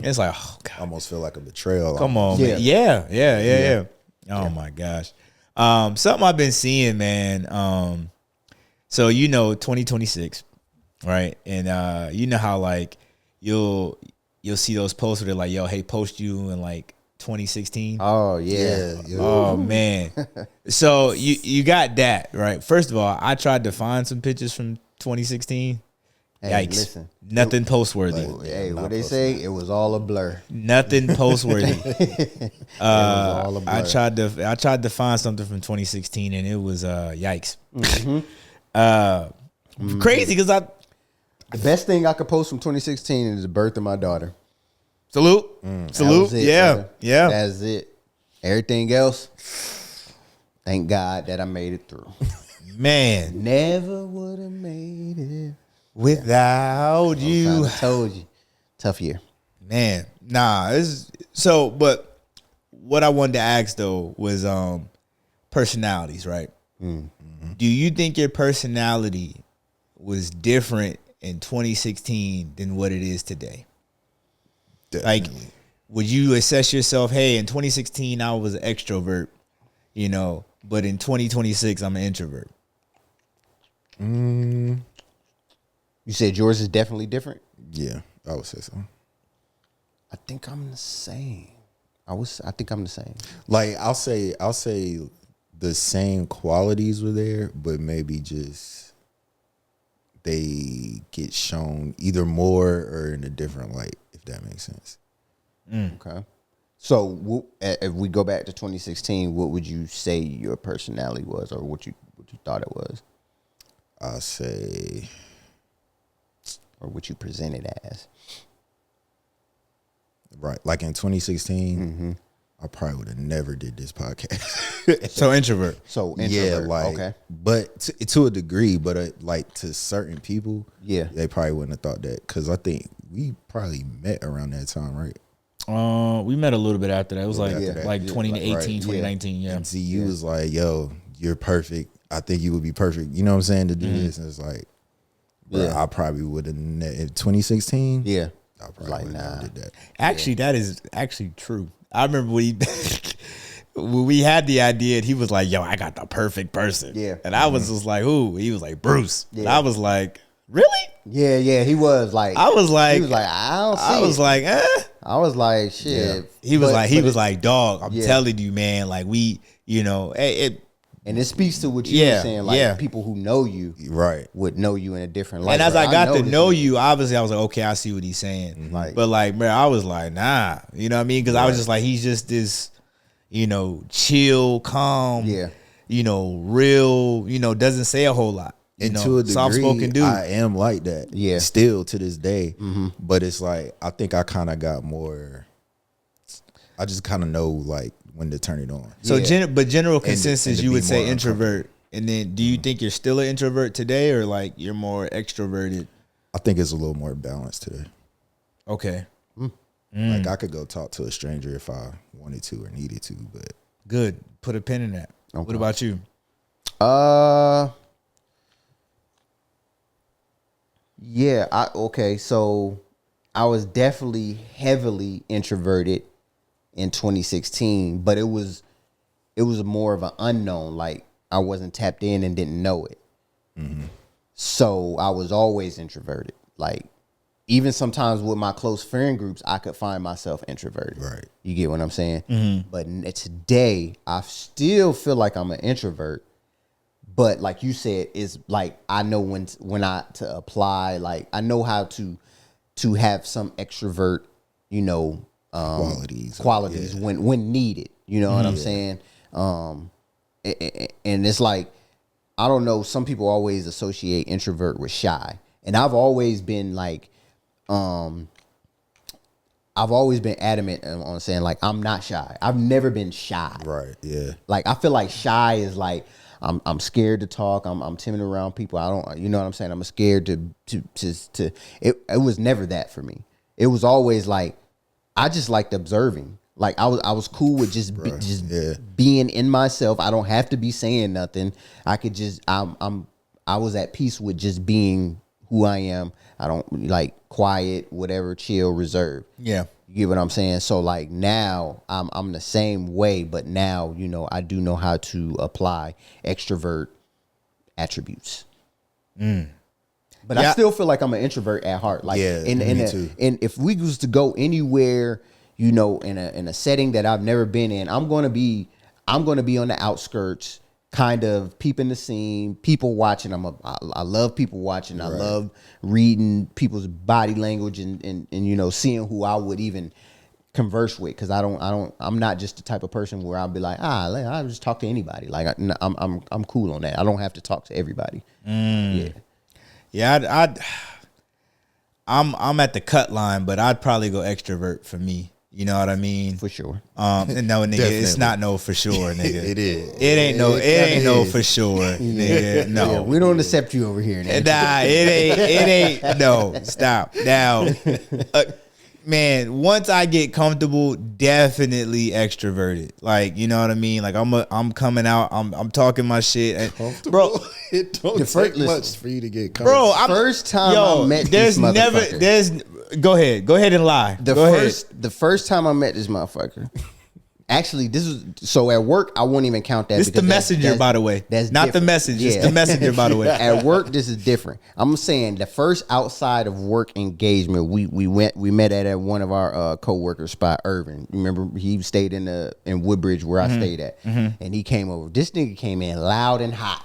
It's like, oh I god, almost feel like a betrayal. come on, man. Yeah. Oh my gosh. Something I've been seeing, man. So 2026, right? And you know how like you'll see those posts where they're like, yo, hey, post you in like 2016. Oh yeah. Oh man. So you got that, right? First of all, I tried to find some pictures from 2016. Hey, Yikes. listen. Nothing post-worthy. Hey, what they say? It was all a blur. Nothing post-worthy. all a blur. I tried to find something from 2016 and it was yikes. Crazy because I The best thing I could post from 2016 is the birth of my daughter. salute. That Salute. was it, Yeah. brother. Yeah. That's it. Everything else, thank God that I made it through. Man, Never would have made it. without you. I told you. Tough year. Man, nah. But what I wanted to ask though was personalities, right? Do you think your personality was different in 2016 than what it is today? Like, would you assess yourself, hey, in 2016 I was an extrovert, but in 2026 I'm an introvert? You said yours is definitely different? Yeah, I would say so. I think I'm the same. I think I'm the same. Like I'll say the same qualities were there, but maybe just they get shown either more or in a different light, if that makes sense. Okay. So if we go back to 2016, what would you say your personality was, or what you thought it was, I'll say or what you presented as? right, like in 2016, I probably would have never did this podcast. So introvert. So Yeah, introvert. like, Okay. but to a degree, but like to certain people, Yeah. they probably wouldn't have thought that because I think we probably met around that time, right? We met a little bit after that. It was like After that. like Yeah, 2018, right. 2019. Yeah. And see, you was like, yo, you're perfect. I think you would be perfect. You know what I'm saying? To do this. And it's like, bro, Yeah. I probably would have, in 2016, Yeah. I probably Like, would have nah. never did that. Actually, that is actually true. I remember when we had the idea, and he was like, yo, I got the perfect person. Yeah. And I was just like, who? He was like, Bruce. And Yeah. I was like, really? Yeah. He was like. I was like, He was like, I don't see I was it. like, eh. I was like, shit. He was But- like, but like, dog, I'm Yeah. telling you, man, like and it speaks to what you Yeah, were saying. Like yeah. people who know you Right. would know you in a different light. and as Bro, I got to this know nigga. you, obviously I was like, okay, I see what he's saying. Like- But like, bro, I was like, nah, you know what I mean? Because I was just like, he's just this, chill, calm, Yeah. real, doesn't say a whole lot. And to a degree, soft-spoken dude. I am like that. Yeah. Still to this day. But it's like, I think I kind of got more, I just kind of know like when to turn it on. So, Yeah. but general and consensus, to you be would say more introvert. And then, do you think you're still an introvert today, or like you're more extroverted? I think it's a little more balanced today. Okay, Like I could go talk to a stranger if I wanted to or needed to, but good. Put a pin in that. What about you? Yeah, so I was definitely heavily introverted in 2016, but it was more of an unknown. Like I wasn't tapped in and didn't know it. So I was always introverted. Like even sometimes with my close friend groups, I could find myself introverted. Right. You get what I'm saying? But today, I still feel like I'm an introvert. But like you said, it's like I know when to apply. Like I know how to have some extrovert, qualities Yeah. when needed. You know what I'm saying? And it's like I don't know. Some people always associate introvert with shy, and I've always been like, I've always been adamant on saying like I'm not shy. I've never been shy. Right. Yeah. Like I feel like shy is like I'm scared to talk. I'm timid around people. I don't. You know what I'm saying? I'm scared to. It was never that for me. It was always like I just liked observing. Like I was cool with just being in myself. I don't have to be saying nothing. I could just I was at peace with just being who I am. I don't like quiet, whatever, chill, reserved. Yeah. You get what I'm saying? So like now I'm the same way, but now, you know, I do know how to apply extrovert attributes. But I still feel like I'm an introvert at heart. Like me too. And if we was to go anywhere, you know, in a setting that I've never been in, I'm gonna be on the outskirts, kind of peeping the scene, people watching. I love people watching. I love reading people's body language and you know, seeing who I would even converse with, because I'm not just the type of person where I'll be like, I'll just talk to anybody. Like I'm cool on that. I don't have to talk to everybody. Yeah, I'm at the cut line, but I'd probably go extrovert for me. You know what I mean? For sure. No, nigga, it's not no for sure, nigga. It is. It ain't no for sure, nigga. No, Yeah, we don't accept you over here. nah, it ain't. No, stop now. Man, once I get comfortable, definitely extroverted. Like, you know what I mean? Like I'm coming out, I'm talking my shit, bro. It don't take much for you to get Bro, first time I met this motherfucker. Go ahead and lie. The first time I met this motherfucker. Actually, this was so at work. I won't even count that. This is the messenger, by the way. That's not different. the message. It's the messenger, by the way. At work, this is different. I'm saying the first outside of work engagement, we met at one of our co-workers spot, Irvin. Remember, he stayed in Woodbridge where I stayed at, and he came over. This nigga came in loud and hot.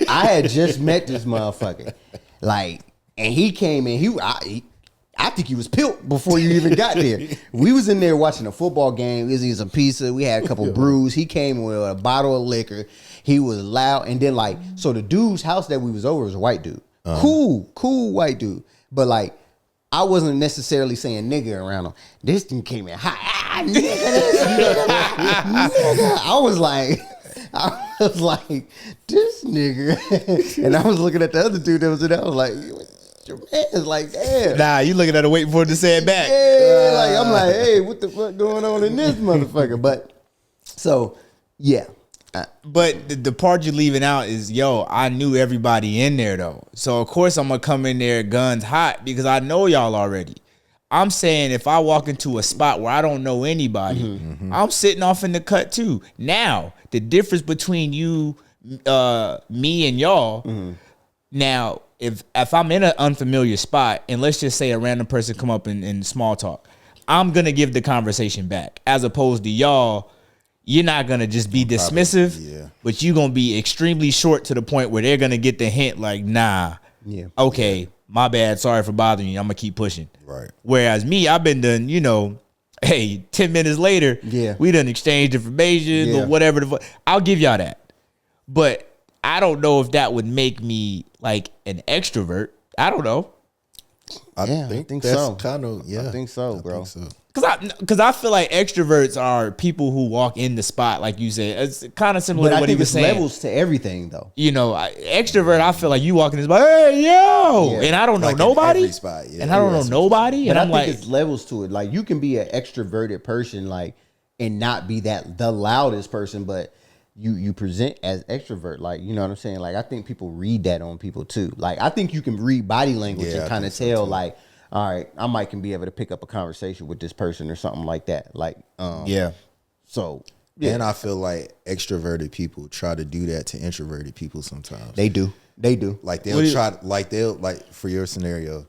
I had just met this motherfucker, like, and he came in. I think he was pilt before you even got there. We was in there watching a football game. We was eating some pizza. We had a couple brews. He came with a bottle of liquor. He was loud. And then like, so the dude's house that we was over was a white dude. Cool white dude. But like, I wasn't necessarily saying nigga around him. This thing came in hot. Nigga. I was like, this nigga. And I was looking at the other dude that was in there. I was like, your man's like, damn. Nah, you looking at it waiting for it to say it back. Yeah, like I'm like, hey, what the fuck going on in this motherfucker? But so yeah. But the part you're leaving out is, I knew everybody in there though. So of course I'm gonna come in there guns hot because I know y'all already. I'm saying if I walk into a spot where I don't know anybody, I'm sitting off in the cut too. Now, the difference between you, me and y'all, now, if I'm in an unfamiliar spot and let's just say a random person come up in small talk, I'm going to give the conversation back. As opposed to y'all, you're not going to just be dismissive, but you're going to be extremely short to the point where they're going to get the hint like, nah, okay, my bad, sorry for bothering you, I'm going to keep pushing. Right. Whereas me, I've been done, hey, 10 minutes later, we done exchanged information or whatever. I'll give y'all that. But I don't know if that would make me like an extrovert. I don't know. I think that's so. Kind of, I think so, bro. Because I feel like extroverts are people who walk in the spot, like you said. It's kind of similar to what he was saying. Levels to everything, though. Extrovert, I feel like you walk in this spot, hey, yo, and I don't know nobody. Spot, and I don't know nobody. But and I think it's levels to it. Like you can be an extroverted person, like, and not be the loudest person, but you present as extrovert, like, you know what I'm saying? Like, I think people read that on people too. Like, I think you can read body language and kind of tell, like, all right, I might can be able to pick up a conversation with this person or something like that. Like, So, and I feel like extroverted people try to do that to introverted people sometimes. They do. Like they'll for your scenario,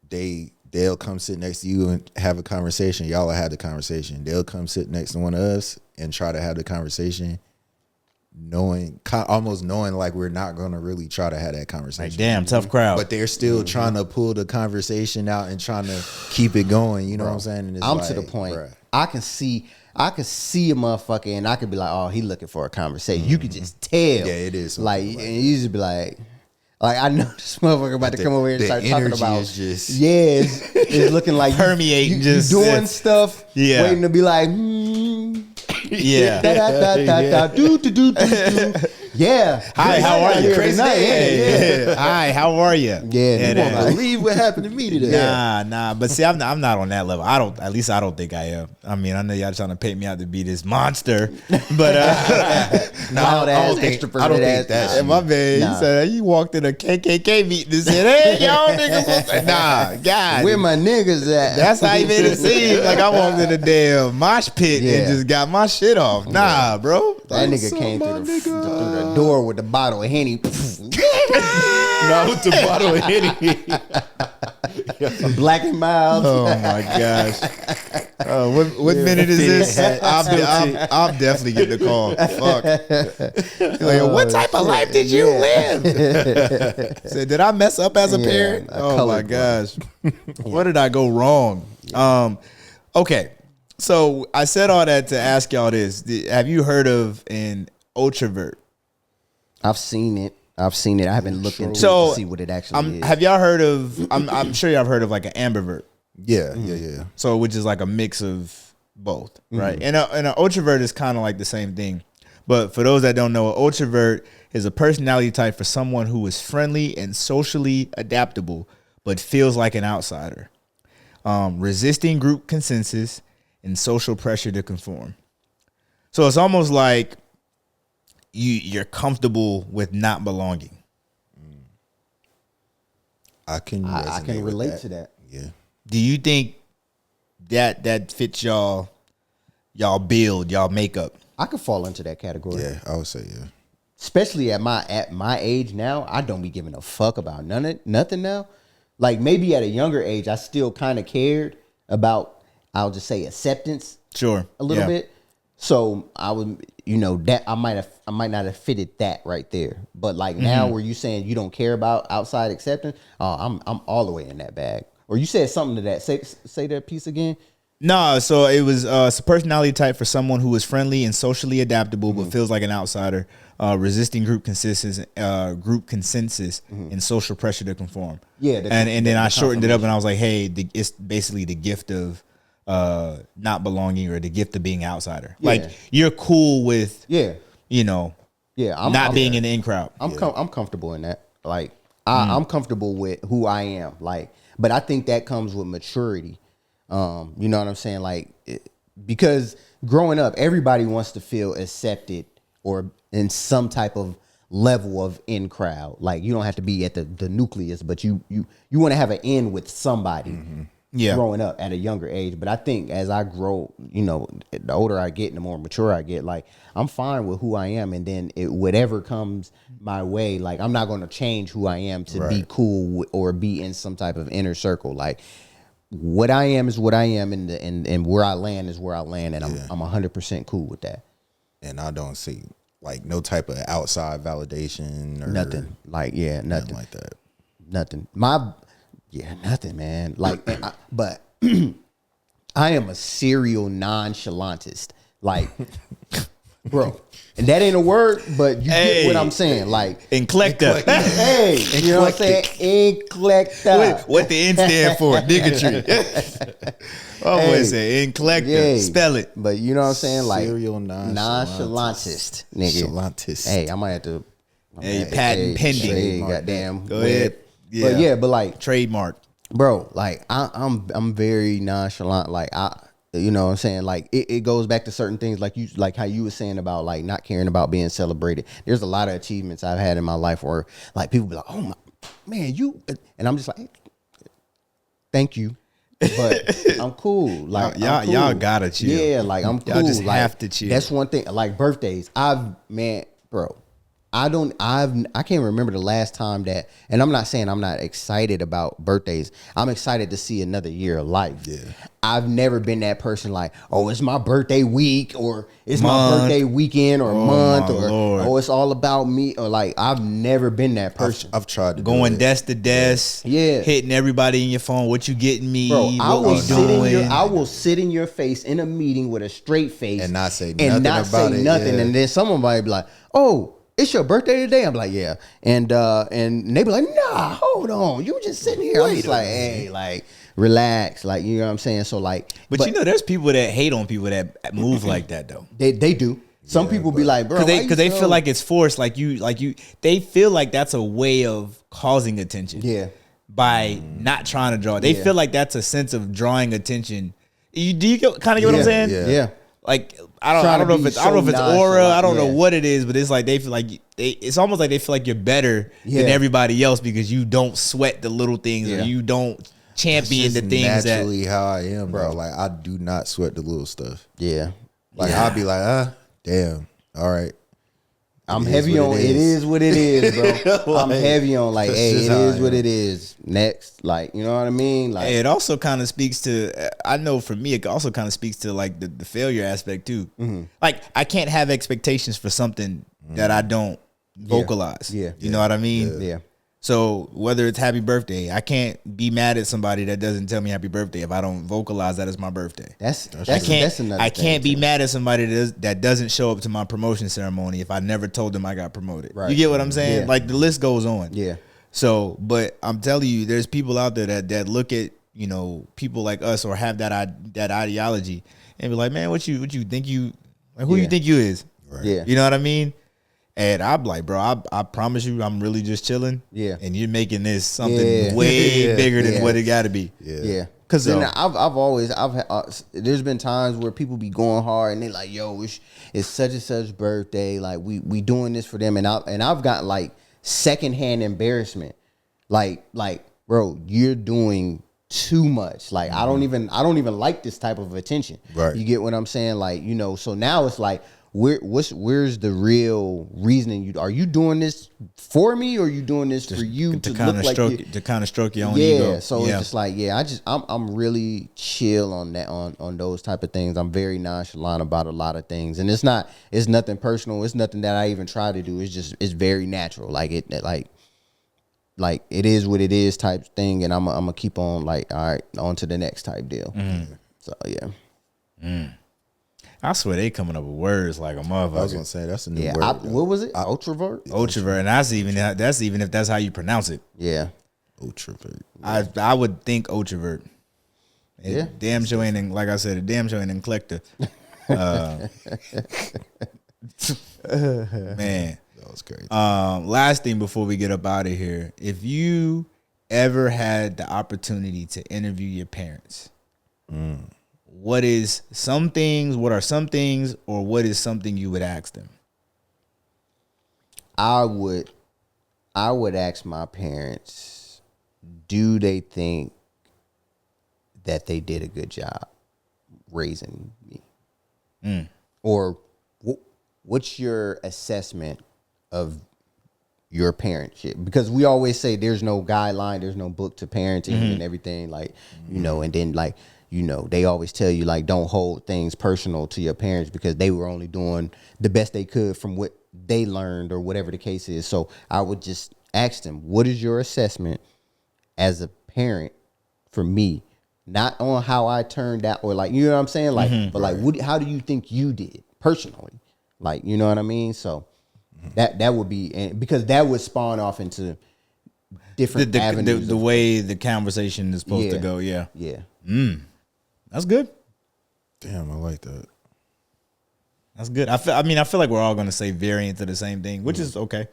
they'll come sit next to you and have a conversation. Y'all will have the conversation. They'll come sit next to one of us and try to have the conversation, almost knowing like we're not going to really try to have that conversation. Like, damn, tough crowd. But they're still trying to pull the conversation out and trying to keep it going. You know what I'm saying? And it's I'm to the point. I can see a motherfucker and I could be like, oh, he looking for a conversation. You could just tell. Yeah, it is Like, something like and you just be like I know this motherfucker about to come over here and the start talking energy about. is just- It's looking like Permeating, you just doing stuff, Yeah. waiting to be like, Yeah. do. Yeah. Hi, how are you? Crazy Yeah. Hi, how are you? Yeah, You won't believe what happened to me today. Nah. But see, I'm not on that level. At least I don't think I am. I mean, I know y'all trying to paint me out to be this monster, but Loud ass, I don't think extroverted ass. that's and my man, Nah. he said he walked in a KKK meeting and said, "Hey, y'all niggas," nah, God, Where my niggas at? that's how he made it seem like I walked in a damn mosh pit Yeah. and just got my shit off. Nah, bro, That nigga came through the door with the bottle of Henny. Not with the bottle of Henny. Black and mild. Oh my gosh. What minute is this? I'm definitely getting the call. Fuck. Like, what type of life did you live? Said, did I mess up as a parent? a Oh my colored gosh. Where did I go wrong? Okay. So I said all that to ask y'all this. Have you heard of an Otrovert? I've seen it. I haven't looked into it So to see what it actually is. have y'all heard of? I'm sure y'all have heard of like an ambivert. Yeah, yeah. So which is like a mix of both, right? And an Otrovert is kind of like the same thing. But for those that don't know, an Otrovert is a personality type for someone who is friendly and socially adaptable, but feels like an outsider, resisting group consensus and social pressure to conform. So it's almost like you're comfortable with not belonging. I can relate to that. Yeah. Do you think that fits y'all build, y'all makeup? I could fall into that category. Yeah, I would say yeah. Especially at my age now, I don't be giving a fuck about nothing now. Like maybe at a younger age, I still kind of cared about, I'll just say, acceptance. Sure. A little bit. So I would, that I might not have fitted that right there. But like now, where you saying you don't care about outside acceptance, I'm all the way in that bag. Or you said something to that. Say that piece again. No, so it was it's a personality type for someone who is friendly and socially adaptable, but feels like an outsider, resisting group consensus, and social pressure to conform. Yeah, and then I shortened it up and I was like, hey, it's basically the gift of not belonging or the gift of being outsider. Yeah. Like you're cool with Yeah. I'm not being in the in crowd. I'm comfortable in that. Like I'm comfortable with who I am. Like, but I think that comes with maturity. You know what I'm saying? Like, because growing up, everybody wants to feel accepted or in some type of level of in crowd. Like, you don't have to be at the nucleus, but you want to have an in with somebody. Yeah. Growing up at a younger age. But I think as I grow, the older I get and the more mature I get, like I'm fine with who I am. And then whatever comes my way, like I'm not going to change who I am to be cool or be in some type of inner circle. Like what I am is what I am, and where I land is where I land. And I'm 100% cool with that. And I don't see like no type of outside validation or Nothing. Like, yeah, nothing like that. Nothing. Nothing, man. Like, but I am a serial nonchalantist. Like, bro, and that ain't a word, but you get what I'm saying. Like, Eclectic. hey, you know what I'm saying? Eclectic. What the N stand for? Niggatry. Always say eclectic. Yeah. Spell it. But you know what I'm saying? Like, Serial nonchalantist, nigga. Chalantist. Hey, I might have to. Hey, patent pending. Hey, goddamn. Go ahead. But like, Trademark. bro, like I'm very nonchalant. Like you know what I'm saying? Like it goes back to certain things like how you were saying about like not caring about being celebrated. There's a lot of achievements I've had in my life where like people be like, oh my man, you, and I'm just like, thank you. But I'm cool. Like y'all gotta chill. Yeah, like I'm cool. Y'all just like, have to chill. That's one thing. Like birthdays, bro, I can't remember the last time that, and I'm not saying I'm not excited about birthdays. I'm excited to see another year of life. Yeah. I've never been that person like, oh, it's my birthday week, or it's my birthday weekend, or month, or Lord. oh, it's all about me, or like I've never been that person. I've tried to Going do it. desk to desk, Yeah. hitting everybody in your phone. What you getting me? Bro, I what will we sit in doing? your I will sit in your face in a meeting with a straight face And not say and nothing not say about it, nothing. yeah. And then someone might be like, "Oh, it's your birthday today?" I'm like, "Yeah." And they be like, "Nah, hold on, you were just sitting here." I'm just like, "Hey, like, relax," like, you know what I'm saying? So like, But you know, there's people that hate on people that move like that though. they do. Some people be like, "Bro, Because they feel like it's forced. Like you. They feel like that's a way of causing attention. yeah." By not trying to draw. They Yeah. feel like that's a sense of drawing attention. Do you kind of get what I'm saying? Yeah. Yeah. Like I don't Trying know to if be it's I don't know if it's so aura. nonchalant, I don't know yeah. what it is, but it's like they feel like it's almost like they feel like you're better Yeah. than everybody else because you don't sweat the little things Yeah. or you don't champion It's the just things that. naturally how I am, bro. Like I do not sweat the little stuff. Yeah. Like I'll be like, damn, all right. I'm It is heavy what on it it is. is what it is, bro. I'm Like, heavy on like, that's hey, just it how I is what am. it is. Next, like, you know what I mean? Like, Hey, it also kind of speaks to. I know for me, it also kind of speaks to like the failure aspect too. Mm-hmm. Like I can't have expectations for something that I don't vocalize. Yeah. You know what I mean? yeah. So whether it's happy birthday, I can't be mad at somebody that doesn't tell me happy birthday if I don't vocalize that it's my birthday. That's That's another I thing, can't be too. mad at somebody that doesn't show up to my promotion ceremony if I never told them I got promoted. Right. You get what I'm saying? Yeah. Like the list goes on. Yeah. So, but I'm telling you, there's people out there that look at people like us or have that ideology and be like, man, what you think you like, who you Yeah. think you is? Right. Yeah. You know what I mean? And I'm like, bro, I promise you, I'm really just chilling. Yeah. And you're making this something Yeah. way Yeah. bigger than Yeah. what it got to be. Yeah. Cause Then so- there's been times where people be going hard and they like, yo, it's such and such birthday. Like we doing this for them. And I've got like secondhand embarrassment. Like, bro, you're doing too much. Like, I don't even like this type of attention. Right. You get what I'm saying? Like, so now it's like, where's the real reasoning? Are you doing this for me, or are you doing this for you to kind look of like stroke you? to kind of stroke your own Yeah, ego. so it's just like, I'm really chill on that, on those type of things. I'm very nonchalant about a lot of things, and it's nothing personal. It's nothing that I even try to do. It's very natural. Like it is what it is type thing, and I'm gonna keep on like, all right, on to the next type deal. So yeah. I swear they coming up with words like a motherfucker. I was gonna say that's a new Yeah, word. what was it? Ultravert? Otrovert, and that's even if that's how you pronounce it. Yeah. Ultravert. I would think Otrovert. Yeah. Damn sure ain't like I said. A damn sure ain't in collector. Man. That was crazy. Last thing before we get up out of here, if you ever had the opportunity to interview your parents, what are some things, or what is something you would ask them? I would ask my parents, do they think that they did a good job raising me? Or what's your assessment of your parentship? Because we always say there's no guideline, there's no book to parenting and everything, like, and then like, they always tell you like, don't hold things personal to your parents because they were only doing the best they could from what they learned or whatever the case is. So I would just ask them, what is your assessment as a parent for me? Not on how I turned out or like, you know what I'm saying? Like, but like, how do you think you did personally? Like, you know what I mean? So that would be, and because that would spawn off into different avenues. The way the conversation is supposed to Yeah. go. Yeah. Yeah. That's good. Damn, I like that. That's good. I feel like we're all going to say variants of the same thing, which is okay.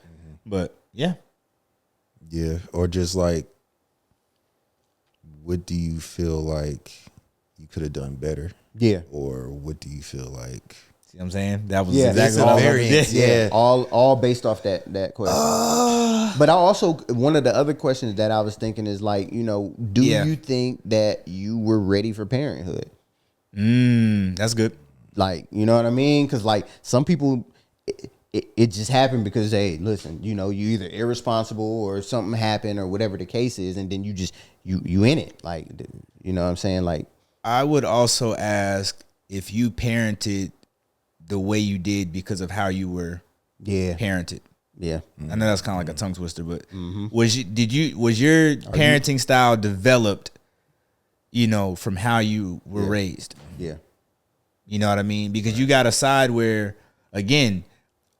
But yeah. Yeah, or just like, what do you feel like you could have done better? Yeah. Or what do you feel like? See what I'm saying? That was Yeah, exactly it's what I was variants, yeah. yeah. All based off that question. But I also, one of the other questions that I was thinking is like, do Yeah. you think that you were ready for parenthood? That's good. Like, you know what I mean? Because like some people, it just happened because, hey, listen, you know, you either irresponsible or something happened or whatever the case is, and then you just you in it, like, you know what I'm saying? Like, I would also ask if you parented the way you did because of how you were parented. Yeah. I know that's kind of like a tongue twister, but was your parenting style developed, you know, from how you were raised? Yeah. You know what I mean? Because you got a side where, again,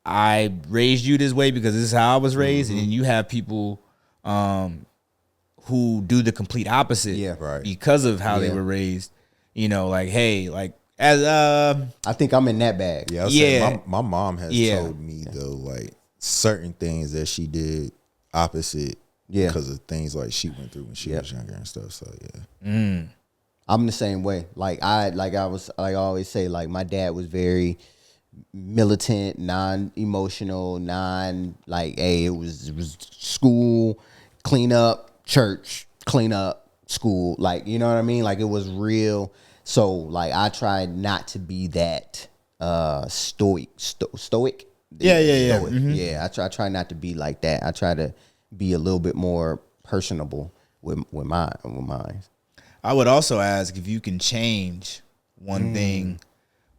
I raised you this way because this is how I was raised, and then you have people who do the complete opposite because of how they were raised. You know, like, hey, like, as I think I'm in that bag. Yeah, say my mom has told me though, like, certain things that she did opposite because of things like she went through when she was younger and stuff. So I'm the same way. Like I always say, like, my dad was very militant, non-emotional, like, hey, it was school, clean up, church, clean up, school, like, you know what I mean? Like, it was real. So, like, I tried not to be that stoic. Yeah. Yeah, I try not to be like that. I try to be a little bit more personable with mine. I would also ask if you can change one thing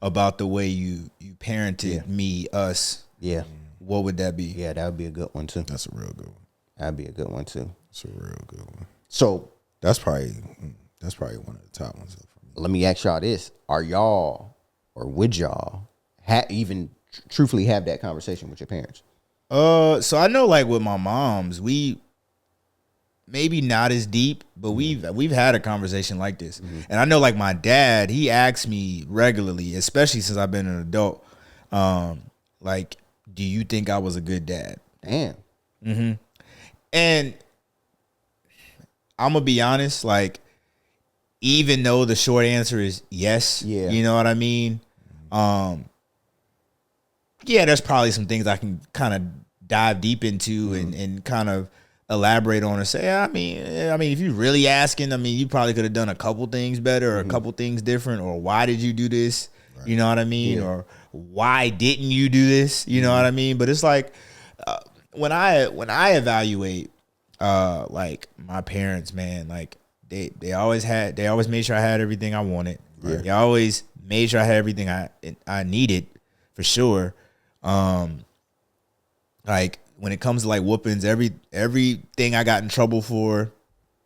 about the way you parented us. Yeah. What would that be? Yeah, that would be a good one too. that's a real good one. That'd be a good one too. That's a real good one. So That's probably one of the top ones for me. let me ask y'all this: are y'all, or would y'all even truthfully have that conversation with your parents? So I know, like, with my moms, we maybe not as deep, but we've had a conversation like this. And I know, like, my dad, he asks me regularly, especially since I've been an adult, like, do you think I was a good dad? Damn. And I'm gonna be honest, like, even though the short answer is yes, you know what I mean? Yeah, there's probably some things I can kind of dive deep into and kind of elaborate on and say, I mean, if you're really asking, I mean, you probably could have done a couple things better or a couple things different, or why did you do this? Right. You know what I mean? Or why didn't you do this? You know what I mean? But it's like, when I evaluate, like, my parents, man, like, they always made sure I had everything I wanted. Right. They always made sure I had everything I needed, for sure. Like, when it comes to, like, whoopings, everything I got in trouble for,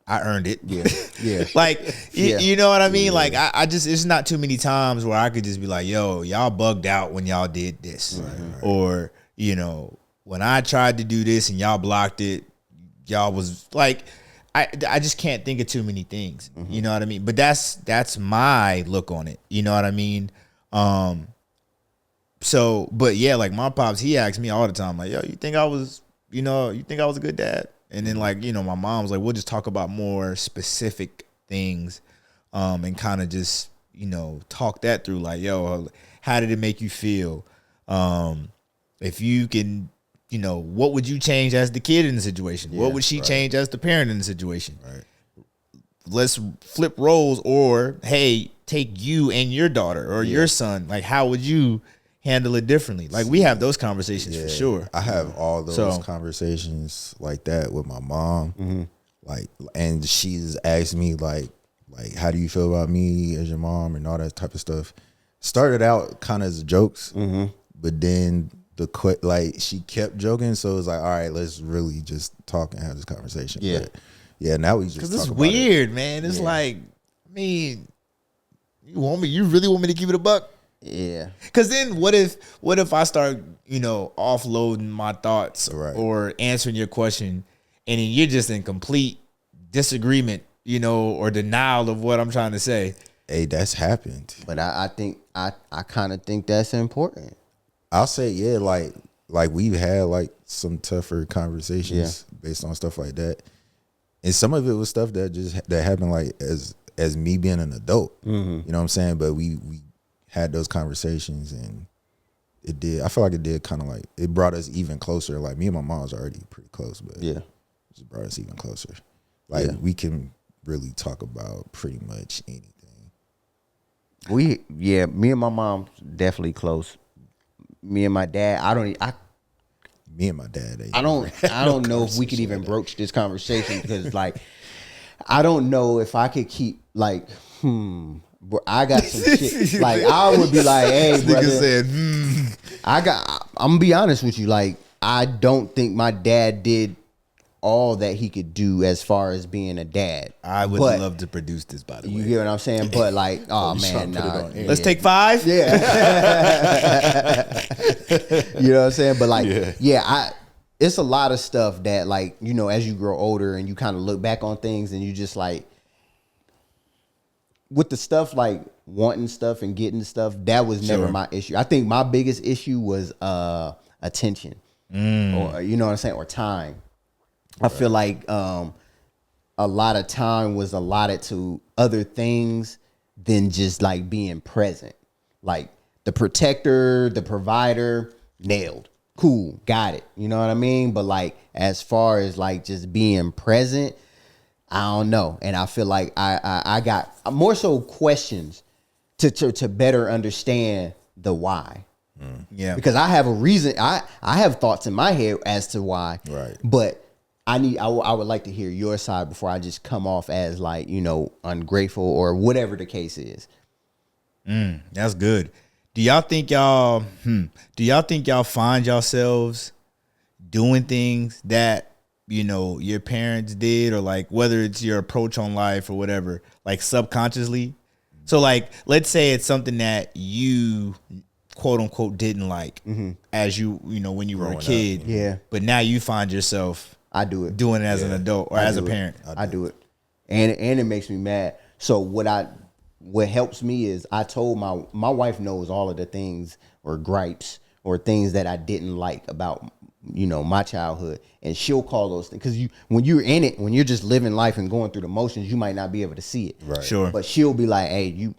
I earned it. Yeah. Like, you know what I mean? Like, I just, it's not too many times where I could just be like, yo, y'all bugged out when y'all did this. Right. Or, you know, when I tried to do this and y'all blocked it, y'all was like, I just can't think of too many things. You know what I mean? But that's my look on it. You know what I mean? So, but yeah, like, my pops, he asks me all the time, like, yo, you think I was a good dad? And then, like, you know, my mom's like, we'll just talk about more specific things, and kind of just, you know, talk that through, like, yo, how did it make you feel? If you can, you know, what would you change as the kid in the situation? What would she change as the parent in the situation? Right. Let's flip roles, or, hey, take you and your daughter or your son. Like, how would you handle it differently? Like, we have those conversations for sure. I have all those conversations like that with my mom. Like, and she's asked me like, how do you feel about me as your mom and all that type of stuff. Started out kind of as jokes, but then she kept joking, so it was like, all right, let's really just talk and have this conversation. But now we just, because it's weird, man. It's like, I mean, you really want me to keep it a buck? Yeah. Because then what if I start, you know, offloading my thoughts or answering your question, and then you're just in complete disagreement, you know, or denial of what I'm trying to say? Hey, that's happened. But I think I kind of think that's important. I'll say, like we've had like some tougher conversations based on stuff like that. And some of it was stuff that happened like as me being an adult. You know what I'm saying? But we had those conversations, and I feel like it did kind of like, it brought us even closer. Like, me and my mom was already pretty close, but it just brought us even closer. Like, we can really talk about pretty much anything. Me and my mom definitely close. me and my dad, Me and my dad. I don't know if we could even broach this conversation because like I don't know if I could keep like bro, I got some shit like I would be like, hey brother, said, I'm gonna be honest with you, like I don't think my dad did all that he could do as far as being a dad. I would love to produce this, by the way. You get what I'm saying? But like, oh man, nah, Let's take 5. yeah. You know what I'm saying? But like, it's a lot of stuff that like, you know, as you grow older and you kind of look back on things and you just like, with the stuff like wanting stuff and getting stuff, that was never my issue. I think my biggest issue was attention or, you know what I'm saying? Or time. I feel like a lot of time was allotted to other things than just like being present. Like the protector, the provider, nailed. Cool, got it. You know what I mean? But like as far as like just being present, I don't know. And I feel like I got more so questions to better understand the why. Yeah. Because I have a reason. I have thoughts in my head as to why. Right. But I would like to hear your side before I just come off as like, you know, ungrateful or whatever the case is. That's good. Do y'all think y'all find yourselves doing things that, you know, your parents did, or like whether it's your approach on life or whatever, like subconsciously? So like, let's say it's something that you quote unquote didn't like as you know, when you were a kid. Yeah. But now you find yourself I do it. doing it as an adult or as a parent. I do it. And it makes me mad. So what helps me is I told my wife knows all of the things or gripes or things that I didn't like about, you know, my childhood, and she'll call those things because when you're in it, when you're just living life and going through the motions, you might not be able to see it. Right. Sure. But she'll be like, hey,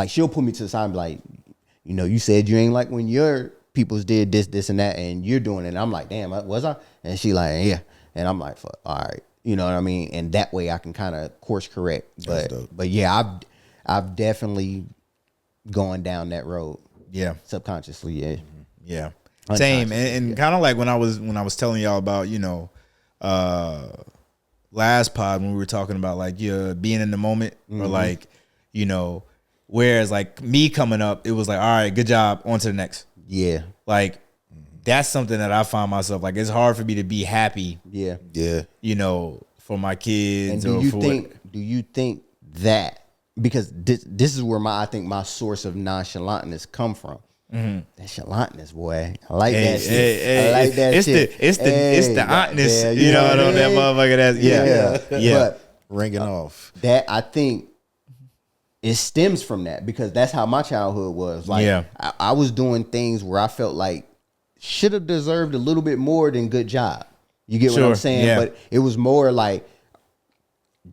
she'll put me to the side and be like, you know, you said you ain't like when your peoples did this and that and you're doing it. And I'm like, damn, was I? And she like, yeah. And I'm like, fuck, all right. You know what I mean? And that way I can kind of course correct. But yeah, I've definitely gone down that road. Yeah. Subconsciously, yeah. Yeah. Same. And kind of like when I was telling y'all about, you know, last pod when we were talking about like being in the moment or like, you know, whereas like me coming up, it was like, all right, good job, on to the next. Yeah. Like that's something that I find myself like, it's hard for me to be happy. Yeah. Yeah. You know, for my kids. And do you think that, because this is where I think my source of nonchalantness come from. That chalantness, boy. I like that shit. I like that shit. It's the auntness. You know what I mean? That motherfucker. Yeah. But Ringing off. that, I think it stems from that, because that's how my childhood was. Like, I was doing things where I felt like should have deserved a little bit more than good job. You get what I'm saying? Yeah. But it was more like,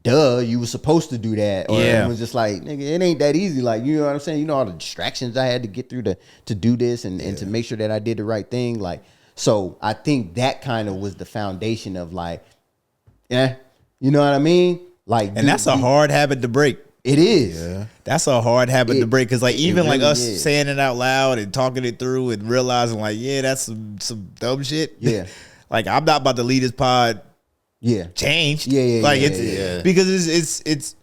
duh, you were supposed to do that. Or it was just like, nigga, it ain't that easy. Like, you know what I'm saying? You know all the distractions I had to get through to do this and to make sure that I did the right thing. Like, so I think that kind of was the foundation of like, you know what I mean? Like, And that's a hard habit to break. It is. Yeah. That's a hard habit to break, because like even like really us is. saying it out loud and talking it through and realizing like, yeah, that's some dumb shit. Yeah. Like I'm not about to lead this pod Yeah. changed. Yeah. Like it's because it's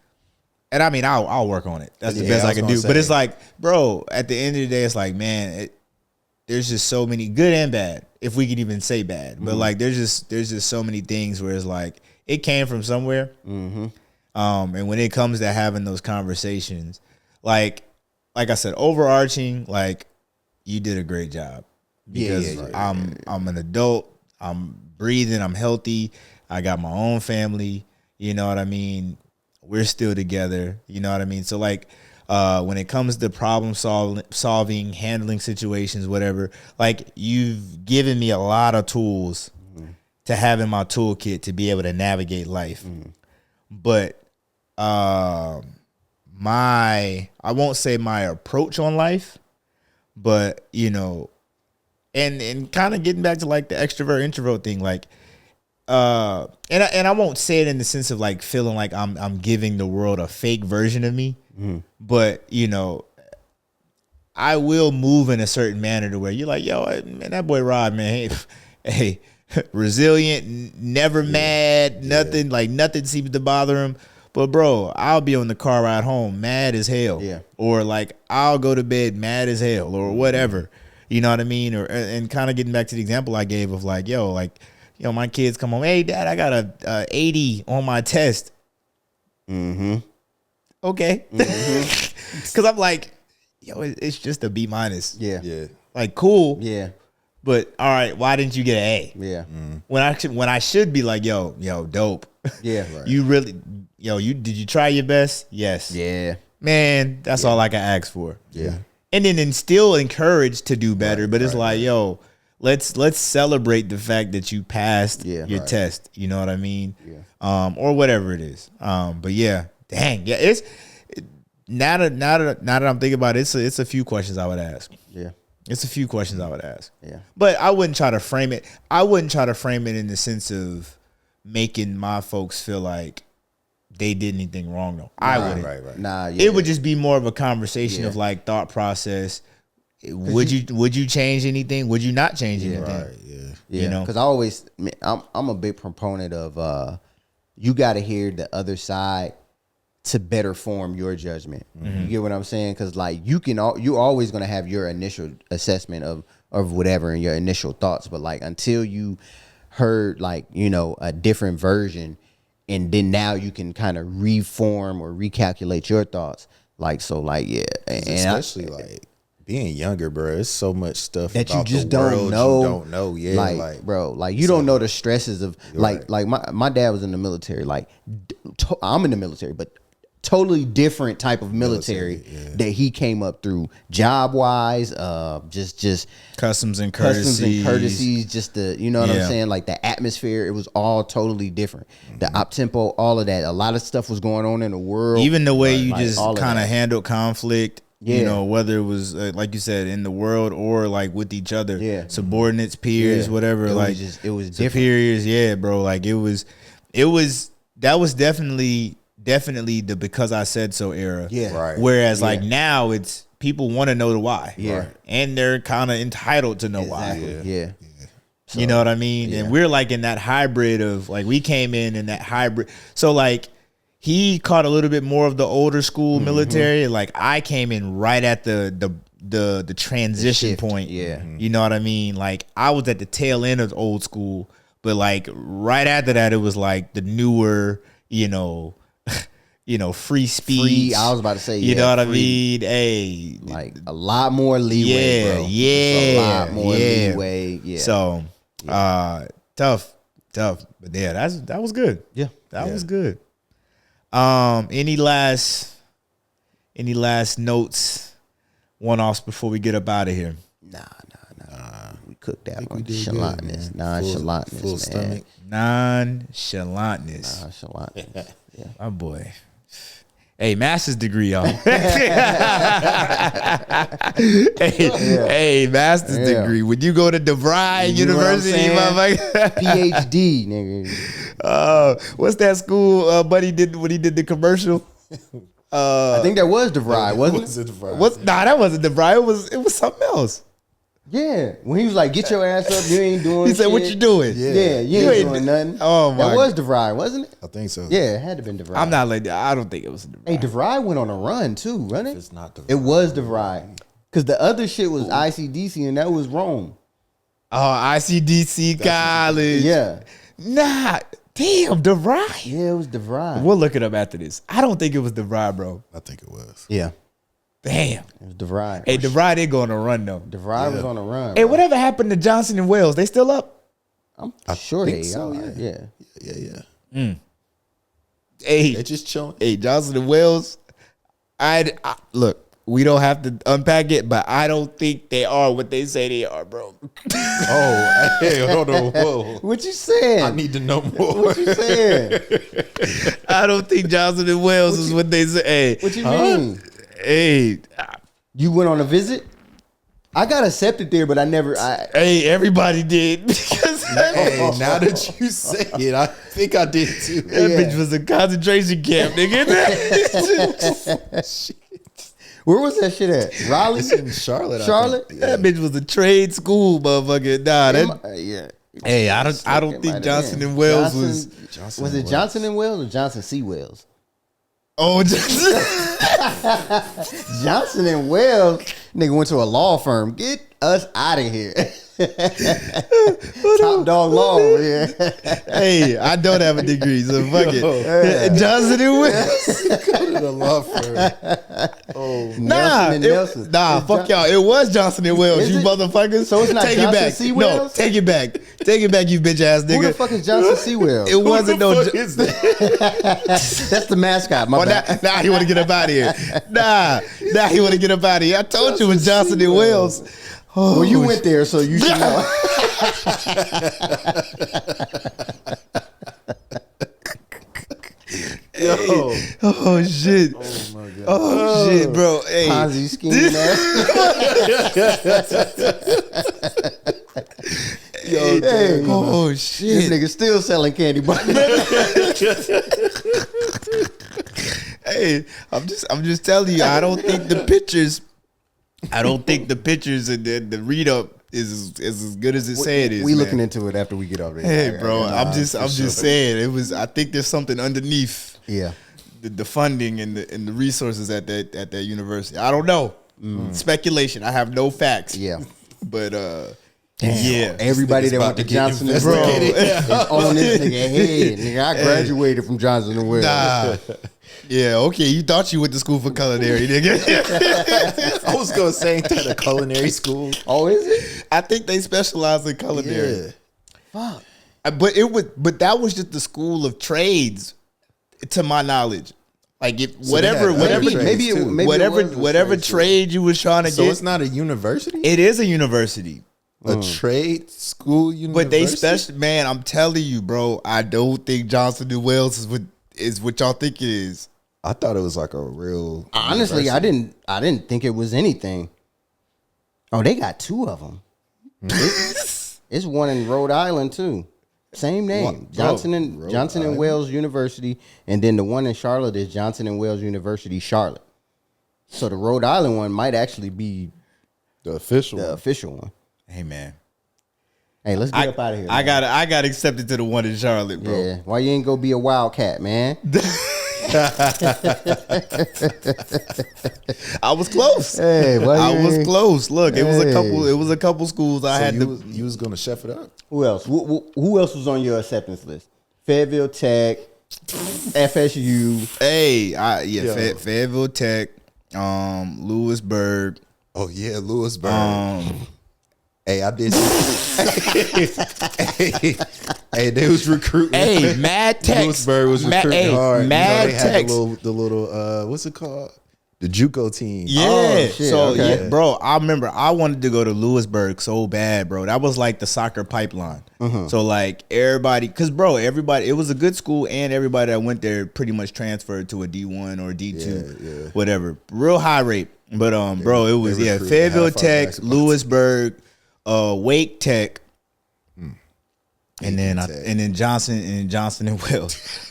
and I mean I'll work on it. That's the best I can do. But it's like, bro, at the end of the day, it's like, man, there's just so many good and bad, if we could even say bad. But like there's just so many things where it's like it came from somewhere. And when it comes to having those conversations, like I said, overarching, like you did a great job, because I'm an adult, I'm breathing, I'm healthy, I got my own family, you know what I mean? We're still together, you know what I mean? So like when it comes to problem solving, handling situations, whatever, like you've given me a lot of tools to have in my toolkit to be able to navigate life. But I won't say my approach on life, but you know, and kind of getting back to like the extrovert introvert thing, like and I won't say it in the sense of like feeling like I'm giving the world a fake version of me, but you know, I will move in a certain manner to where you're like, yo, man, that boy Rod, man, hey, resilient, never mad, nothing, like nothing seems to bother him. But bro, I'll be on the car ride home mad as hell. Yeah. Or like I'll go to bed mad as hell or whatever. You know what I mean? Or and kind of getting back to the example I gave of like, yo, my kids come home, hey dad, I got a 80 on my test. Mm-hmm. Okay. Cause I'm like, yo, it's just a B-. Yeah. Like cool. Yeah. But all right, why didn't you get an A? Yeah. When I should be like, yo, dope. Yeah. You really, did you try your best? Yes. Yeah. Man, that's all I can ask for. Yeah. And then still encouraged to do better. But it's like, yo, let's celebrate the fact that you passed your test. You know what I mean? Yeah. Or whatever it is. But yeah, dang, yeah. It's now that I'm thinking about it, it's a few questions I would ask. Yeah. It's a few questions I would ask. Yeah. But I wouldn't try to frame it. I wouldn't try to frame it in the sense of making my folks feel like they did anything wrong though. I wouldn't. Right. Nah, yeah. It would just be more of a conversation of like thought process. Would you change anything? Would you not change anything? Right. Yeah. Yeah. You know? Because I'm a big proponent of you got to hear the other side to better form your judgment. You get what I'm saying? Because like you're always gonna have your initial assessment of whatever and your initial thoughts, but like until you heard like a different version, and then now you can kind of reform or recalculate your thoughts. Like so, like yeah, and especially like being younger, bro. It's so much stuff that about you just the world don't know. You don't know, yeah. Like bro, like you don't know the stresses of like my dad was in the military. Like I'm in the military, but totally different type of military that he came up through job wise, just Customs and courtesies, just the what I'm saying, like the atmosphere, it was all totally different. The op tempo, all of that, a lot of stuff was going on in the world. Even the way you like, just kind of handled conflict, whether it was like you said in the world or like with each other, subordinates, peers, whatever, it like it was superiors, bro. Like it was that was definitely the because I said so era. Yeah. Right. Whereas like now it's people want to know the why. Yeah. Right. And they're kind of entitled to know why. Yeah. So, you know what I mean? And we're like in that hybrid of like we came in that hybrid. So like he caught a little bit more of the older school military. Like I came in right at the transition point. Yeah. You know what I mean? Like I was at the tail end of old school, but like right after that it was like the newer, free speech. I was about to say, you know what I mean? Hey, like a lot more leeway, bro. A lot more leeway. Yeah. So, tough. But yeah, that was good. Yeah. That was good. Any last notes, one-offs before we get up out of here? Nah. We cooked that one. Nonchalantness, Nonchalantness, full man. stomach. Nonchalantness. Nonchalantness. Yeah. My boy. Hey, master's degree, y'all. Hey, master's degree. When you go to DeVry University, motherfucker. PhD, nigga. What's that school buddy did when he did the commercial? I think that was DeVry, wasn't it? Nah, that wasn't DeVry. It was something else. Yeah, when he was like, "Get your ass up, you ain't doing." He said, shit. "What you doing?" Yeah, you ain't doing nothing. Oh my! That was DeVry, wasn't it? I think so. Yeah, it had to been DeVry. I'm not like I don't think it was DeVry. Hey, DeVry went on a run too, wasn't it? It's not DeVry. It was DeVry, because the other shit was ICDC, and that was Rome. Oh, ICDC college. Yeah. Nah, damn, DeVry. Yeah, it was DeVry. We'll look it up after this. I don't think it was DeVry, bro. I think it was. Yeah, Damn. it was DeVry. Hey, DeVry did go on a run though. DeVry was on a run. Hey, bro. whatever happened to Johnson and Wales? They still up? I'm sure think they so, are. yeah. Yeah. Hey, They just chilling. hey, Johnson and Wales. I look. We don't have to unpack it, but I don't think they are what they say they are, bro. Oh, hey, hold on, whoa. What you saying? I need to know more. What you saying? I don't think Johnson and Wales is what they say. Hey, What you mean? hey, You went on a visit? I got accepted there, but I never. hey, everybody did. Because Hey, now that you say it, I think I did too. that bitch was a concentration camp, nigga. Where was that shit at? Raleigh? It's in Charlotte. I Charlotte? think. That bitch was a trade school, motherfucker. Nah, that. Yeah. Hey, I don't think Johnson and Wales was. Johnson Was and it Johnson and Wales or Johnson C. Wales? Oh, Johnson. Johnson and Wales, nigga went to a law firm. Get us out of here. Top dog law over here. Hey, I don't have a degree, so fuck it. Johnson and Wales. Go to the law firm. Oh, Nah, fuck y'all. It was Johnson and Wales, Is you it? motherfuckers. So it's not take Johnson it back. C. No, Wales? take it back. Take it back, you bitch ass nigga. Who the fuck is Johnson C. Wales? It wasn't no. is that? That's the mascot. My bad. Nah, he want to get up out of here. Nah, he want to get up out of here. I told you it was Johnson and Wales. Oh, Well, you went there, so you should know. Yo. Oh shit. Oh my god. Oh shit, bro. Hey. Ponzi scheme ass. Yo, Hey, Oh this shit. nigga still selling candy bars. Hey, I'm just telling you, I don't think the pictures and the read up is as good as it say it is. We man. looking into it after we get off there. Hey, bro, I'm just saying it was. I think there's something underneath Yeah. the funding and the resources at that university. I don't know. Speculation. I have no facts. Yeah. But Damn. yeah, Everybody that went to Johnson and Bro. Wales is on this nigga head. Nigga, I graduated from Johnson and Wales. Nah. Yeah, okay. You thought you went to school for culinary, nigga. I was gonna say, ain't that a culinary school? Oh, is it? I think they specialize in culinary. Yeah. Fuck. But that was just the school of trades, to my knowledge. Like if So they had other trades too. whatever trade you was trying to So get, it's not a university? it is a university. A trade school university? But they special, man. I'm telling you, bro. I don't think Johnson and Wales is what y'all think it is. I thought it was like a real. Honestly, university. I didn't think it was anything. Oh, they got two of them. It's one in Rhode Island too. Same name, Johnson and Wales University, and then the one in Charlotte is Johnson and Wales University, Charlotte. So the Rhode Island one might actually be The official. the official one. Hey, man. Hey, let's get up out of here. I man. got accepted to the one in Charlotte, bro. Yeah, why you ain't go be a wildcat, man? I was close. Hey, why I you was ain't- close. Look, it was a Hey. couple. It was a couple schools I So had to. you was gonna chef it up? Who else? Who else was on your acceptance list? Fayetteville Tech, FSU. Hey, Yo. Fayetteville Tech, Lewisburg. Oh yeah, Lewisburg. Um, Hey, I did. hey, they was recruiting. Hey, Mad Tech. Lewisburg was Mad- recruiting hey, hard. Mad they had Tech. the little what's it called? The JUCO team. Yeah, Oh, shit, so okay. yeah, bro, I remember I wanted to go to Lewisburg so bad, bro. That was like the soccer pipeline. So like everybody, cause bro, everybody, it was a good school, and everybody that went there pretty much transferred to a D1 or D2, Yeah. whatever. Real high rate, but bro, it was they recruited Fayetteville half our Tech, basketball Lewisburg, Wake Tech, and then Tech. and then Johnson and Wales.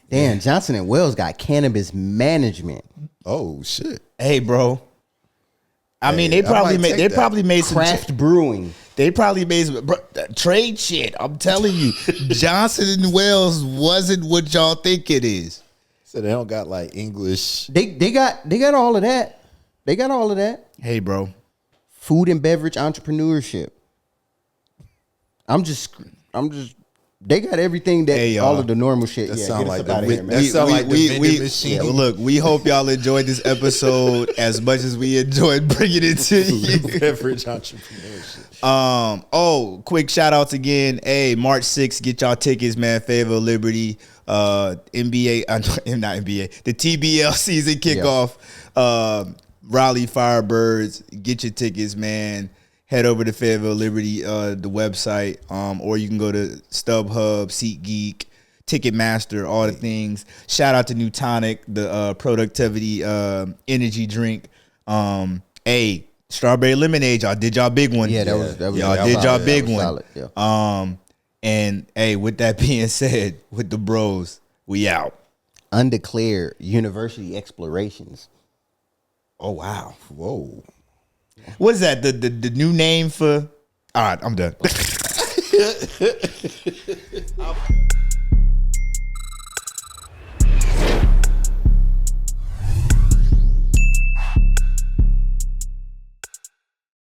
Damn, Johnson and Wales got cannabis management, Oh shit. Hey, bro. I mean, Hey, they I probably might made take they that. probably made some craft brewing. They probably made some trade shit. I'm telling you, Johnson and Wales wasn't what y'all think it is. So they don't got like English. They got all of that. They got all of that. Hey, bro. Food and beverage entrepreneurship. They got everything that Hey, y'all. all of the normal shit. That Yeah, sound get us like up the out of wi- here, man. that sound like the vending machine. Yeah, well, look, we hope y'all enjoyed this episode as much as we enjoyed bringing it to you. Beverage entrepreneurship. Quick shout outs again. Hey, March 6th, get y'all tickets, man. Fayetteville Liberty, NBA, not NBA, the TBL season kickoff. Raleigh Firebirds, get your tickets, man. Head over to Fayetteville Liberty, the website, or you can go to StubHub, SeatGeek, Ticketmaster, all the things. Shout out to Neutonic, the productivity energy drink. Hey, strawberry lemonade, y'all did y'all big one. Yeah, that was y'all that did was y'all solid. big That was one. solid, yeah. And hey, with that being said, with the bros, we out. Undeclared university explorations. Oh wow. Whoa. What is that? The new name for? All right, I'm done.